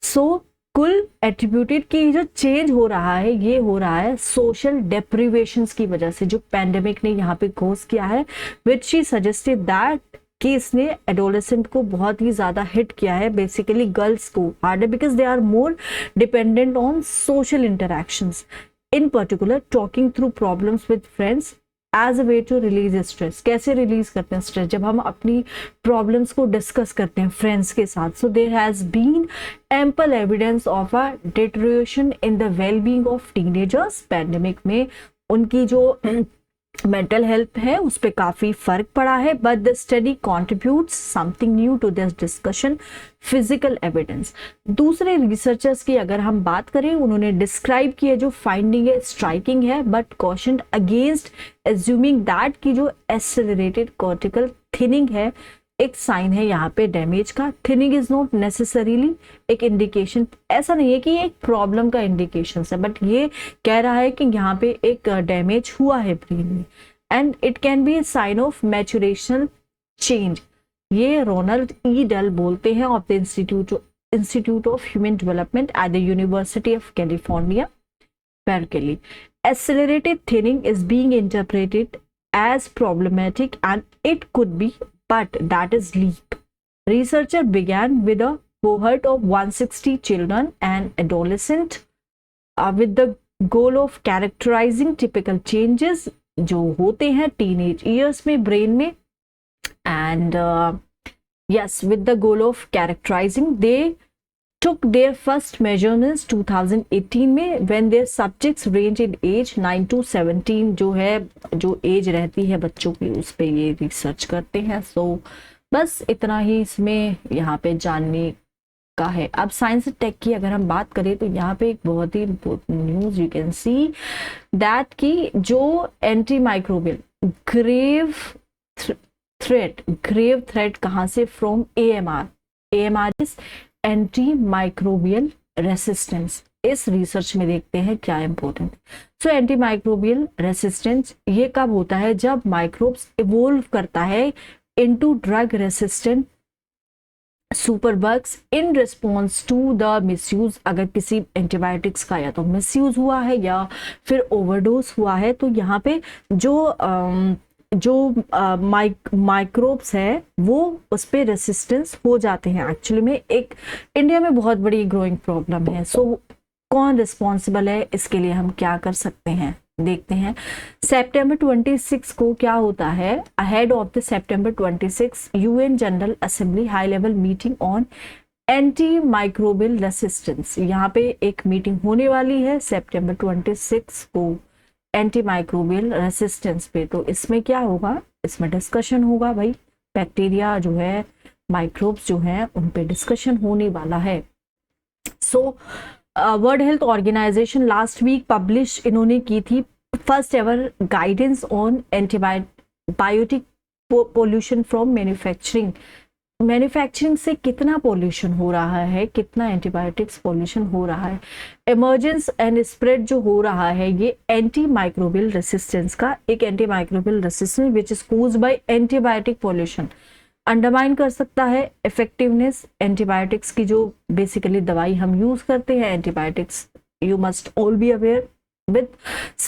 सो कुल एट्रीब्यूटेड की जो चेंज हो रहा है ये हो रहा है सोशल डेप्रिवेशंस की वजह से, जो पैंडेमिक ने यहाँ पे कोज किया है, विच शी सजेस्टेड दैट कि इसने एडोलेसेंट को बहुत ही ज्यादा हिट किया है, बेसिकली गर्ल्स को harder, because they are more dependent on social interactions, in particular talking through problems with friends as a way to release stress. कैसे रिलीज करते हैं स्ट्रेस, जब हम अपनी प्रॉब्लम्स को डिस्कस करते हैं फ्रेंड्स के साथ। So there has been ample evidence of a deterioration in the well being of teenagers. Pandemic में उनकी जो मेंटल हेल्थ है उस पर काफी फर्क पड़ा है, but the study contributes something new to this discussion, physical evidence. दूसरे रिसर्चर्स की अगर हम बात करें, उन्होंने डिस्क्राइब किया जो फाइंडिंग है स्ट्राइकिंग है, बट कॉशन्ड अगेंस्ट एज्यूमिंग दैट की जो एक्सेलरेटेड कॉर्टिकल थिनिंग है एक साइन है यहाँ पे डैमेज का। थिनिंग इज नॉट नेसेसरीली एक इंडिकेशन, ऐसा नहीं है कि ये एक प्रॉब्लम का इंडिकेशन है, बट ये कह रहा है कि यहाँ पे एक डैमेज हुआ है ब्रेन में, and it can be a sign of maturational change. ये रोनाल्ड ई डल बोलते हैं of the Institute of Human Development at the University of California, Berkeley. Accelerated thinning is being interpreted as problematic, and it could be, but that is leak. Researcher began with a cohort of 160 children and adolescents with the goal of characterizing typical changes जो होते हैं teenage years में brain में, and yes, with the goal of characterizing, they took their first measurements 2018 में, when their subjects range in age 9 to 17, जो है जो as रहती है बच्चों की उस पे ये रिसर्च करते हैं। सो बस इतना ही इसमें यहाँ पे जानने का है। अब साइंस टेक की अगर हम बात करें तो यहाँ पे एक बहुत ही important news you can see that की जो एंटी माइक्रोबियल ग्रेव थ्रेट कहाँ से, from AMR is antimicrobial resistance. इस रिसर्च में देखते हैं क्या important. So antimicrobial resistance ये कब होता है, जब माइक्रोब्स इवोल्व करता है into drug resistant superbugs in response to the misuse. अगर किसी एंटीबायोटिक्स का या तो मिसयूज हुआ है या फिर ओवरडोज हुआ है, तो यहाँ पे जो माइक्रोब्स है वो उस पर रेसिस्टेंस हो जाते हैं। एक्चुअली में एक इंडिया में बहुत बड़ी ग्रोइंग प्रॉब्लम है। सो कौन रिस्पॉन्सिबल है इसके लिए, हम क्या कर सकते हैं देखते हैं। सितंबर 26 को क्या होता है, ahead of the September 26 UN general assembly high level meeting on anti microbial resistance. यहाँ पे एक मीटिंग होने वाली है सितंबर 26 को एंटी माइक्रोबियल रेसिस्टेंस पे। तो इसमें क्या होगा, इसमें डिस्कशन होगा भाई, बैक्टीरिया जो है माइक्रोब्स जो है उन पे डिस्कशन होने वाला है। So World Health Organization last week publish इन्होंने की थी first ever guidance on antibiotic pollution from manufacturing manufacturing से कितना पॉल्यूशन हो रहा है, कितना एंटीबायोटिक्स पॉल्यूशन हो रहा है। इमर्जेंस एंड स्प्रेड जो हो रहा है ये एंटी माइक्रोबियल रेसिस्टेंस का, एक anti microbial resistance which is caused by antibiotic pollution undermine कर सकता है इफेक्टिवनेस एंटीबायोटिक्स की, जो बेसिकली दवाई हम यूज करते हैं antibiotics, you must all be aware with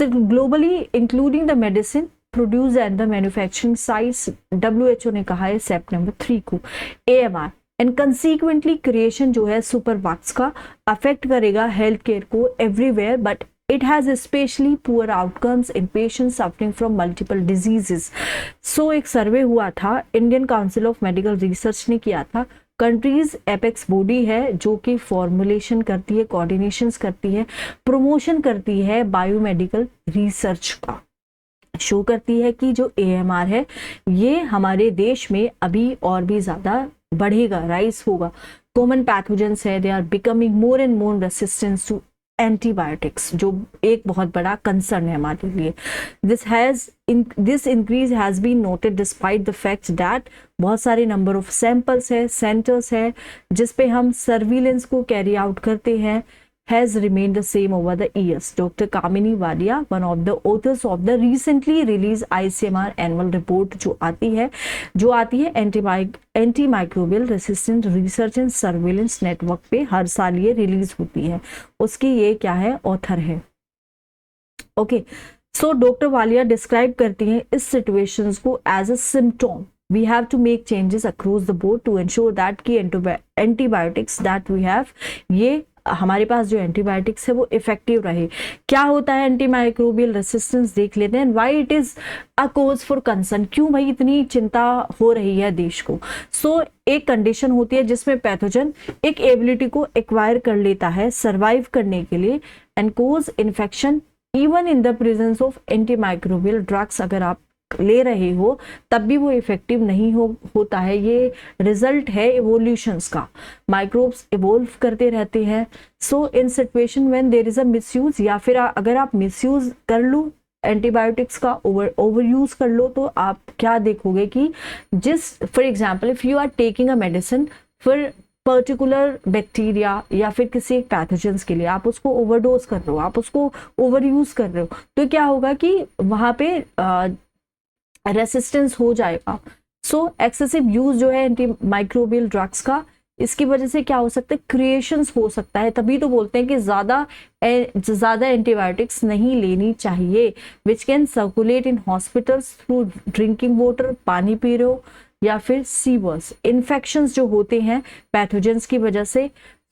globally including the medicine produce at the manufacturing sites. WHO ने कहा है सेप्ट नंबर 3 को AMR एंड कंसीक्वेंटली क्रिएशन जो है सुपर बग्स का अफेक्ट करेगा हेल्थ केयर को everywhere, but it has especially poor outcomes in patients suffering from multiple diseases. So एक सर्वे हुआ था, Indian council of medical research ने किया था। कंट्रीज एपेक्स बॉडी है जो कि फॉर्मुलेशन करती है, कोऑर्डिनेशंस करती है, प्रमोशन करती है बायोमेडिकल रिसर्च का, शो करती है कि जो AMR है ये हमारे देश में अभी और भी ज्यादा बढ़ेगा, राइज होगा। कॉमन पैथोजेंस है, they are becoming more and more resistance to antibiotics, जो एक बहुत बड़ा कंसर्न है हमारे लिए। This increase has been noted despite the fact that बहुत सारे नंबर ऑफ सैंपल्स है, सेंटर्स है जिसपे हम सर्विलेंस को कैरी आउट करते हैं, has remained the same over the years. Dr. Kamini Wadia, one of the authors of the recently released ICMR annual report जो आती है antimicrobial resistant research and surveillance network पे हर साल ये रिलीज होती है, उसकी ये क्या है, ऑथर है। Okay, so doctor Walia describe करती हैं इस सिचुएशंस को as a symptom. We have to make changes across the board to ensure that कि antibiotics that we have, ये हमारे पास जो एंटीबायोटिक्स है वो इफेक्टिव रहे। क्या होता है एंटीमाइक्रोबियल रेसिस्टेंस, देख लेते हैं। Why it is a cause for concern, क्यों भाई इतनी चिंता हो रही है देश को। सो एक कंडीशन होती है जिसमें पैथोजन एक एबिलिटी को एक्वायर कर लेता है सर्वाइव करने के लिए and cause infection even in the presence of antimicrobial drugs. अगर आप ले रहे हो तब भी वो इफेक्टिव नहीं होता है, ये रिजल्ट है इवोल्यूशंस का, माइक्रोब्स इवोल्व करते रहते हैं। So in situation when there is a misuse, या फिर अगर आप मिसयूज कर लो एंटीबायोटिक्स का, ओवर यूज कर लो, तो आप क्या देखोगे कि जिस for example if you are taking a medicine for particular bacteria या फिर किसी एक पैथोजेंस के लिए, आप उसको ओवरडोज कर रहे हो, आप उसको ओवर यूज कर रहे हो, तो क्या होगा कि वहां पे रेसिस्टेंस हो जाएगा। सो एक्सेसिव यूज जो है एंटी माइक्रोबियल ड्रग्स का, इसकी वजह से क्या हो सकता है, क्रिएशंस हो सकता है। तभी तो बोलते हैं कि ज्यादा एंटीबायोटिक्स नहीं लेनी चाहिए, which can circulate in hospitals through drinking water, पानी पी रहे हो या फिर सीवर्स। इन्फेक्शंस जो होते हैं पैथोजेंस की वजह से,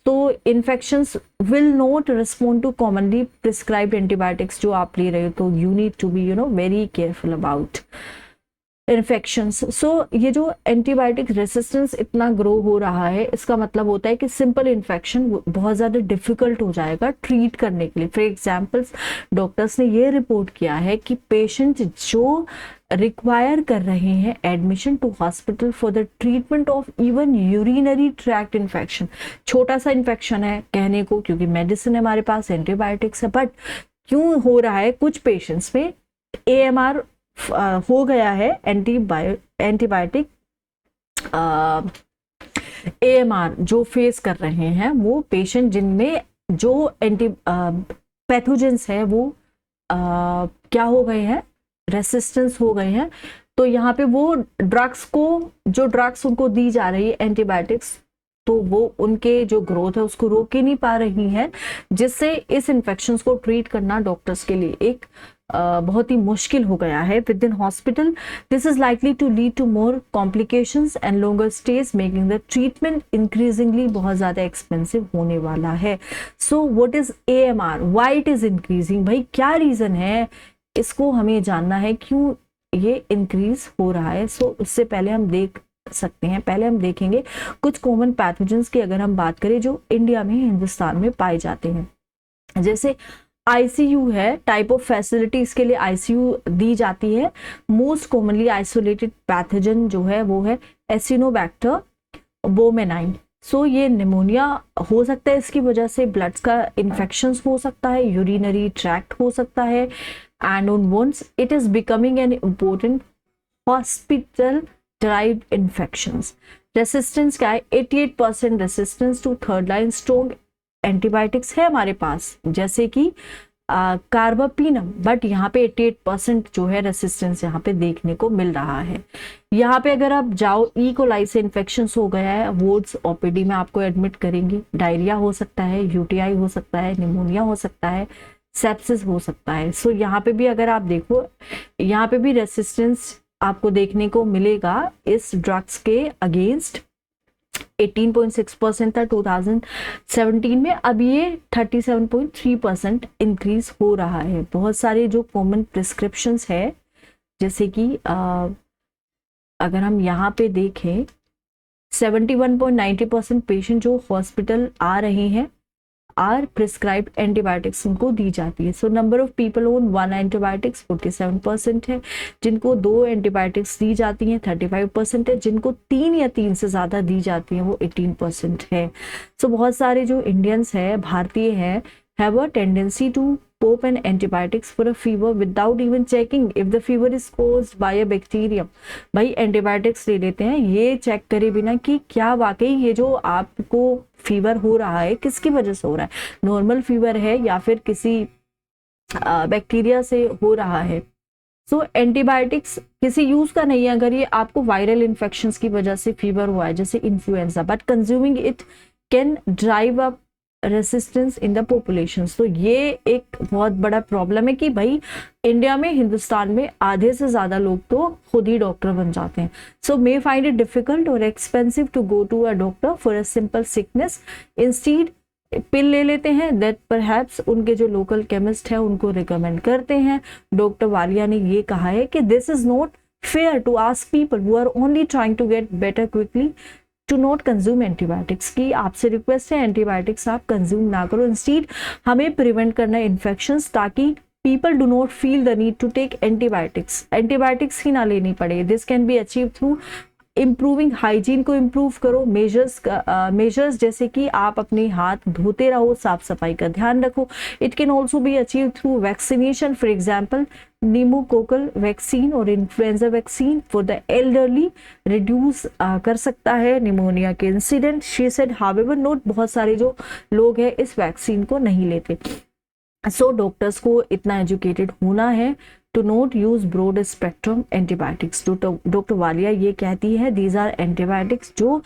तो infections will not respond to commonly prescribed antibiotics जो आप ले रहे हो, तो you need to be very careful about infections. So ये जो एंटीबायोटिक रेसिस्टेंस इतना ग्रो हो रहा है, इसका मतलब होता है कि सिंपल इन्फेक्शन बहुत ज़्यादा डिफिकल्ट हो जाएगा ट्रीट करने के लिए। फॉर एग्जाम्पल्स डॉक्टर्स ने ये रिपोर्ट किया है कि पेशेंट जो रिक्वायर कर रहे हैं admission to hospital for the treatment of even urinary tract infection, छोटा सा इन्फेक्शन है कहने को क्योंकि मेडिसिन है हमारे पास, एंटीबायोटिक्स है, बट क्यों हो रहा है, कुछ पेशेंट्स में AMR हो गया है, एंटीबायोटिक AMR जो फेस कर रहे हैं वो पेशेंट जिनमें जो पैथोजेंस है वो क्या हो गए हैं, रेसिस्टेंस हो गए हैं। तो यहाँ पे वो जो ड्रग्स उनको दी जा रही है एंटीबायोटिक्स, तो वो उनके जो ग्रोथ है उसको रोक ही नहीं पा रही हैं, जिससे इस इन्फेक्शंस को ट्रीट करना डॉक्टर्स के लिए एक बहुत ही मुश्किल हो गया है within hospital. This is likely to lead to more complications and longer stays, making the treatment increasingly बहुत ज्यादा एक्सपेंसिव होने वाला है। So what is AMR, why it is increasing, भाई क्या रीजन है, इसको हमें जानना है क्यों ये इंक्रीज हो रहा है। सो उससे पहले हम देख सकते हैं, पहले हम देखेंगे कुछ कॉमन पैथोजेंस की अगर हम बात करें जो इंडिया में, हिंदुस्तान में पाए जाते हैं। जैसे ICU है, टाइप ऑफ फैसिलिटी इसके लिए ICU दी जाती है। मोस्ट कॉमनली आइसोलेटेड पैथोजन जो है वो है एसिनोबैक्टर बोमेनाइन। सो ये निमोनिया हो सकता है, इसकी वजह से ब्लड का इन्फेक्शन हो सकता है, यूरिनरी ट्रैक्ट हो सकता है, and on once it is becoming an important hospital derived infections. Resistance क्या है? 88% resistance to third line strong antibiotics है हमारे पास, जैसे कि कार्बापीनम, बट यहाँ पे 88% जो है रेसिस्टेंस यहाँ पे देखने को मिल रहा है। यहाँ पे अगर आप जाओ, ई कोलाई से इन्फेक्शन हो गया है, वार्ड्स ओपीडी में आपको एडमिट करेंगे, डायरिया हो सकता है, यूटीआई हो सकता है, निमोनिया हो सकता है, सेप्सिस हो सकता है। सो यहाँ पे भी अगर आप देखो, यहाँ पे भी रेसिस्टेंस आपको देखने को मिलेगा इस ड्रग्स के अगेंस्ट। 18.6% था 2017 में, अब ये 37.3% इंक्रीज हो रहा है। बहुत सारे जो कॉमन प्रिस्क्रिप्शंस है, जैसे कि अगर हम यहाँ पे देखें 71.90% पेशेंट जो हॉस्पिटल आ रहे हैं आर प्रिस्क्राइब्ड एंटीबायोटिक्स उनको दी जाती है। So number of people on 1 antibiotics 47% है, जिनको 2 एंटीबायोटिक्स दी जाती हैं 35% है, जिनको 3 या 3 से ज़्यादा दी जाती हैं वो 18% है। सो बहुत सारे जो इंडियंस है, भारतीय है, have a tendency to pop an antibiotics for a fever without even checking if the fever is caused by a bacterium। भाई एंटीबायोटिक्स ले लेते हैं ये चेक करे बिना कि क्या वाकई ये जो आपको फीवर हो रहा है किसकी वजह से हो रहा है, नॉर्मल फीवर है या फिर किसी बैक्टीरिया से हो रहा है। सो एंटीबायोटिक्स किसी यूज का नहीं है अगर ये आपको वायरल इन्फेक्शंस की वजह से फीवर हुआ है, जैसे influenza, but consuming it can drive up resistance in the population. तो ये एक बहुत बड़ा प्रॉब्लम है कि भाई इंडिया में, हिंदुस्तान में आधे से ज्यादा लोग तो खुद ही डॉक्टर बन जाते हैं। So may find it difficult और expensive to go to a doctor for a simple sickness, instead pill ले लेते हैं दैट परहैप्स उनके जो लोकल केमिस्ट है उनको रिकमेंड करते हैं। डॉक्टर वालिया ने ये कहा है कि this is not fair to ask people who are only trying to get better quickly to not consume antibiotics, की आपसे रिक्वेस्ट है एंटीबायोटिक्स आप कंज्यूम ना करो, इंस्टीड हमें प्रिवेंट करना है इन्फेक्शंस, ताकि people do not feel the need to take antibiotics, antibiotics ही ना लेनी पड़े। This can be achieve through improving hygiene को इम्प्रूव करो, मेजर्स जैसे कि आप अपने हाथ धोते रहो, साफ सफाई का ध्यान रखो। It can also be achieve through vaccination, for example pneumococcal vaccine और influenza vaccine for the elderly reduce कर सकता है निमोनिया के incident. She said however note, बहुत सारे जो लोग हैं इस वैक्सीन को नहीं लेते। सो डॉक्टर्स को इतना एजुकेटेड होना है to not use broad spectrum antibiotics. Doctor Walia ये कहती है दीज आर एंटीबायोटिक्स जो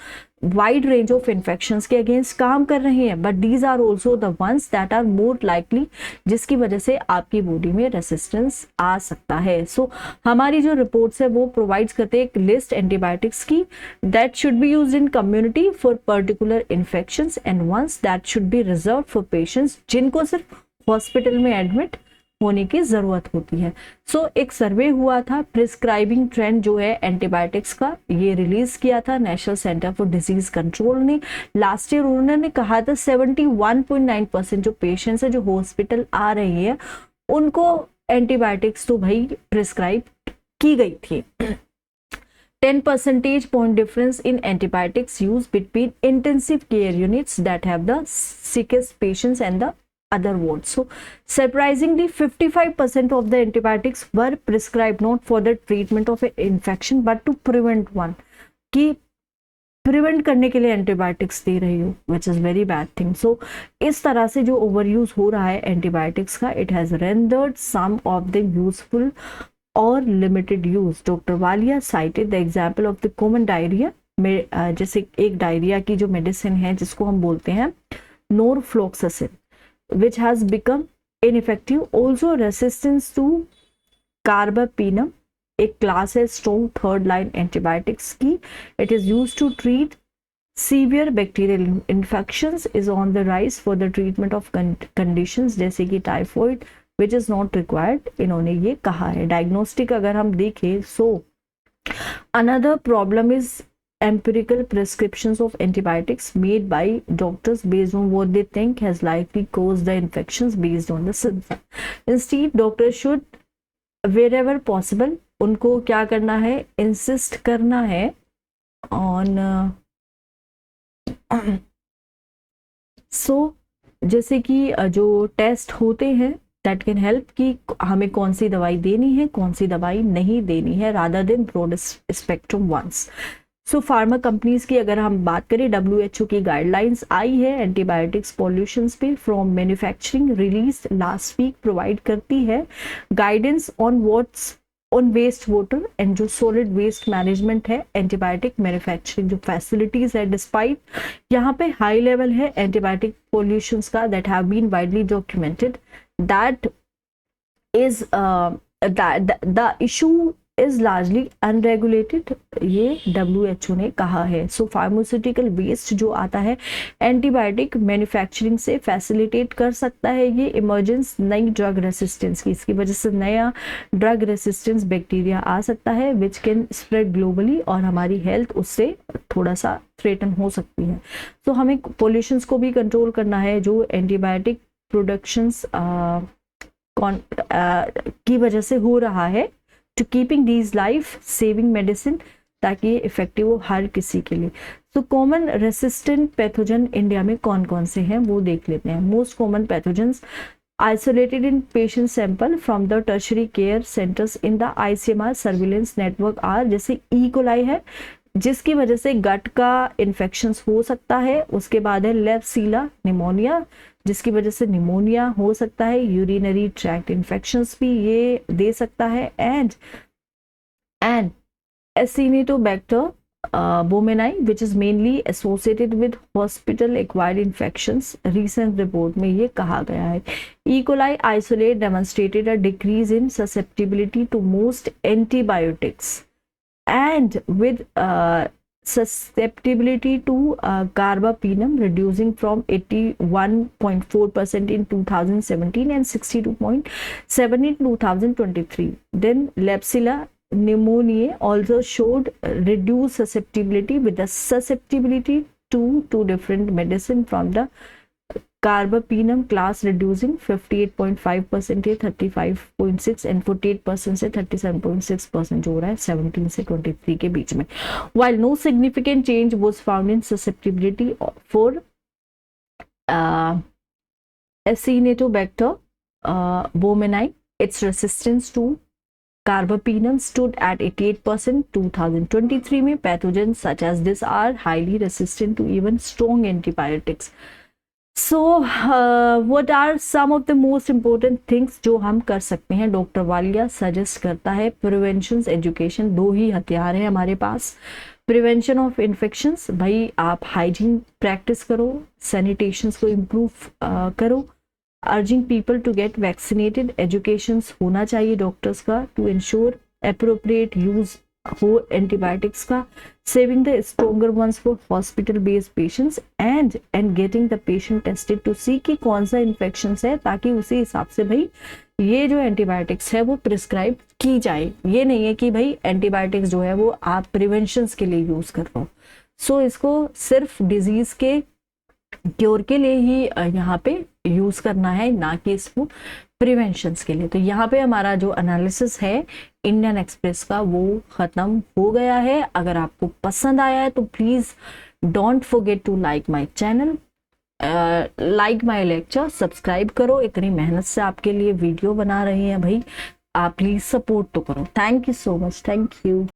वाइड रेंज ऑफ इन्फेक्शंस के अगेंस्ट काम कर रहे हैं, but these are also the ones that are more likely, जिसकी वजह से आपकी बॉडी में रेसिस्टेंस आ सकता है। सो हमारी जो रिपोर्ट्स है वो प्रोवाइड्स करते हैं एक लिस्ट एंटीबायोटिक्स की that should be used in community for particular infections and ones that should be reserve for patients जिनको सिर्फ हॉस्पिटल में एडमिट होने की जरूरत होती है। सो एक सर्वे हुआ था, प्रिस्क्राइबिंग ट्रेंड जो है एंटीबायोटिक्स का, ये रिलीज किया था national centre for disease control ने लास्ट ईयर। उन्होंने कहा था 71.9% जो पेशेंट्स है जो हॉस्पिटल आ रहे हैं उनको एंटीबायोटिक्स तो भाई प्रिस्क्राइब की गई थी। 10 percentage point difference in antibiotics use between intensive care units that have the sickest patients and the other wards. So surprisingly 55% of the antibiotics were prescribed not for the treatment of an infection but to prevent one, कि prevent करने के लिए antibiotics दे रही हो, which is very bad thing. So इस तरह से जो ओवर यूज हो रहा है एंटीबायोटिक्स का, it has rendered some of the useful और limited use. Doctor Walia cited the example of the common diarrhoea में, जैसे एक डायरिया की जो मेडिसिन है जिसको हम बोलते हैं norfloxacin, which has become ineffective. Also resistance to carbapenem, एक क्लास है स्ट्रॉन्ग थर्ड लाइन एंटीबायोटिक्स की, it is used to treat severe bacterial infections, is on the rise for the treatment of conditions जैसे कि typhoid which is not required, इन्होंने ये कहा है। Diagnostic अगर हम देखें, so another problem is empirical prescriptions of antibiotics made by doctors based on what they think has likely caused the infections based on the symptom. Instead, doctors should wherever possible उनको क्या करना है, insist करना है on so जैसे कि जो test होते हैं दैट कैन हेल्प कि हमें कौन सी दवाई देनी है, कौन सी दवाई नहीं देनी है, rather than broad spectrum ones. So pharma companies की अगर हम बात करें, WHO की गाइडलाइंस आई है एंटीबायोटिक्स पॉल्यूशंस पे from manufacturing, release last week, provide करती है guidance on what's on waste water and जो सॉलिड वेस्ट मैनेजमेंट है, एंटीबायोटिक मैन्युफैक्चरिंग जो फैसिलिटीज है, डिस्पाइट यहाँ पे हाई लेवल है एंटीबायोटिक पॉल्यूशंस का that have been widely documented, that is the issue is largely unregulated, ये WHO ने कहा है। सो फार्मास्यूटिकल वेस्ट जो आता है एंटीबायोटिक मैन्युफैक्चरिंग से फैसिलिटेट कर सकता है ये इमरजेंस नई ड्रग रेसिस्टेंस की, इसकी वजह से नया ड्रग रेसिस्टेंस बैक्टीरिया आ सकता है विच कैन स्प्रेड ग्लोबली और हमारी हेल्थ उससे थोड़ा सा थ्रेटन हो सकती है। तो हमें पोल्यूशंस को भी कंट्रोल करना है जो एंटीबायोटिक प्रोडक्शंस की वजह से हो रहा है, to keeping these life saving medicine, ताकि ये इफेक्टिव हो हर किसी के लिए। तो कॉमन रेसिस्टेंट पैथोजन इंडिया में कौन कौन से हैं वो देख लेते हैं। Most common pathogens isolated in patient sample from the tertiary care centers in the ICMR surveillance network are, जैसे E. coli है जिसकी वजह से गट का इन्फेक्शन हो सकता है, उसके बाद है लेप्सिला निमोनिया जिसकी वजह से निमोनिया हो सकता है, यूरिनरी ट्रैक्ट इन्फेक्शंस भी ये दे सकता है, and Acinetobacter baumannii which is mainly associated with hospital acquired infections. Recent report में ये कहा गया है E. coli isolate demonstrated a decrease in susceptibility to most antibiotics and with susceptibility to carbapenem reducing from 81.4% in 2017 and 62.7 in 2023. Then Klebsiella pneumoniae also showed reduced susceptibility with the susceptibility to two different medicine from the carbapenem class reducing 58.5% से 35.6 and 48% से 37.6% जो हो रहा है 17 से 23 के बीच में। While no significant change was found in susceptibility for Acinetobacter baumannii, its resistance to carbapenem stood at 88%. 2023 में pathogens such as this are highly resistant to even strong antibiotics. So what are some of the most important things जो हम कर सकते हैं? Doctor Walia suggest करता है prevention education, दो ही हथियार हैं हमारे पास। प्रिवेंशन ऑफ इन्फेक्शंस, भाई आप हाइजीन प्रैक्टिस करो, सैनिटेशंस को इम्प्रूव करो, urging people to get vaccinated, education होना चाहिए डॉक्टर्स का टू इंश्योर अप्रोप्रिएट यूज हो एंटीबायोटिक्स का, saving the stronger ones for hospital based patients and getting the patient tested to see कि कौन सा इन्फेक्शन है, ताकि उसी हिसाब से भाई ये जो एंटीबायोटिक्स है वो प्रिस्क्राइब की जाए। ये नहीं है कि भाई एंटीबायोटिक्स जो है वो आप प्रिवेंशन के लिए यूज कर रहे हो। सो इसको सिर्फ डिजीज के क्योर के लिए ही यहाँ पे यूज करना है, ना कि इसको प्रिवेंशन के लिए। तो यहाँ पे हमारा जो एनालिसिस है इंडियन एक्सप्रेस का वो खत्म हो गया है। अगर आपको पसंद आया है तो please don't forget to like my channel, like my lecture, subscribe करो। इतनी मेहनत से आपके लिए वीडियो बना रही हैं भाई, आप प्लीज सपोर्ट तो करो। Thank you so much, thank you.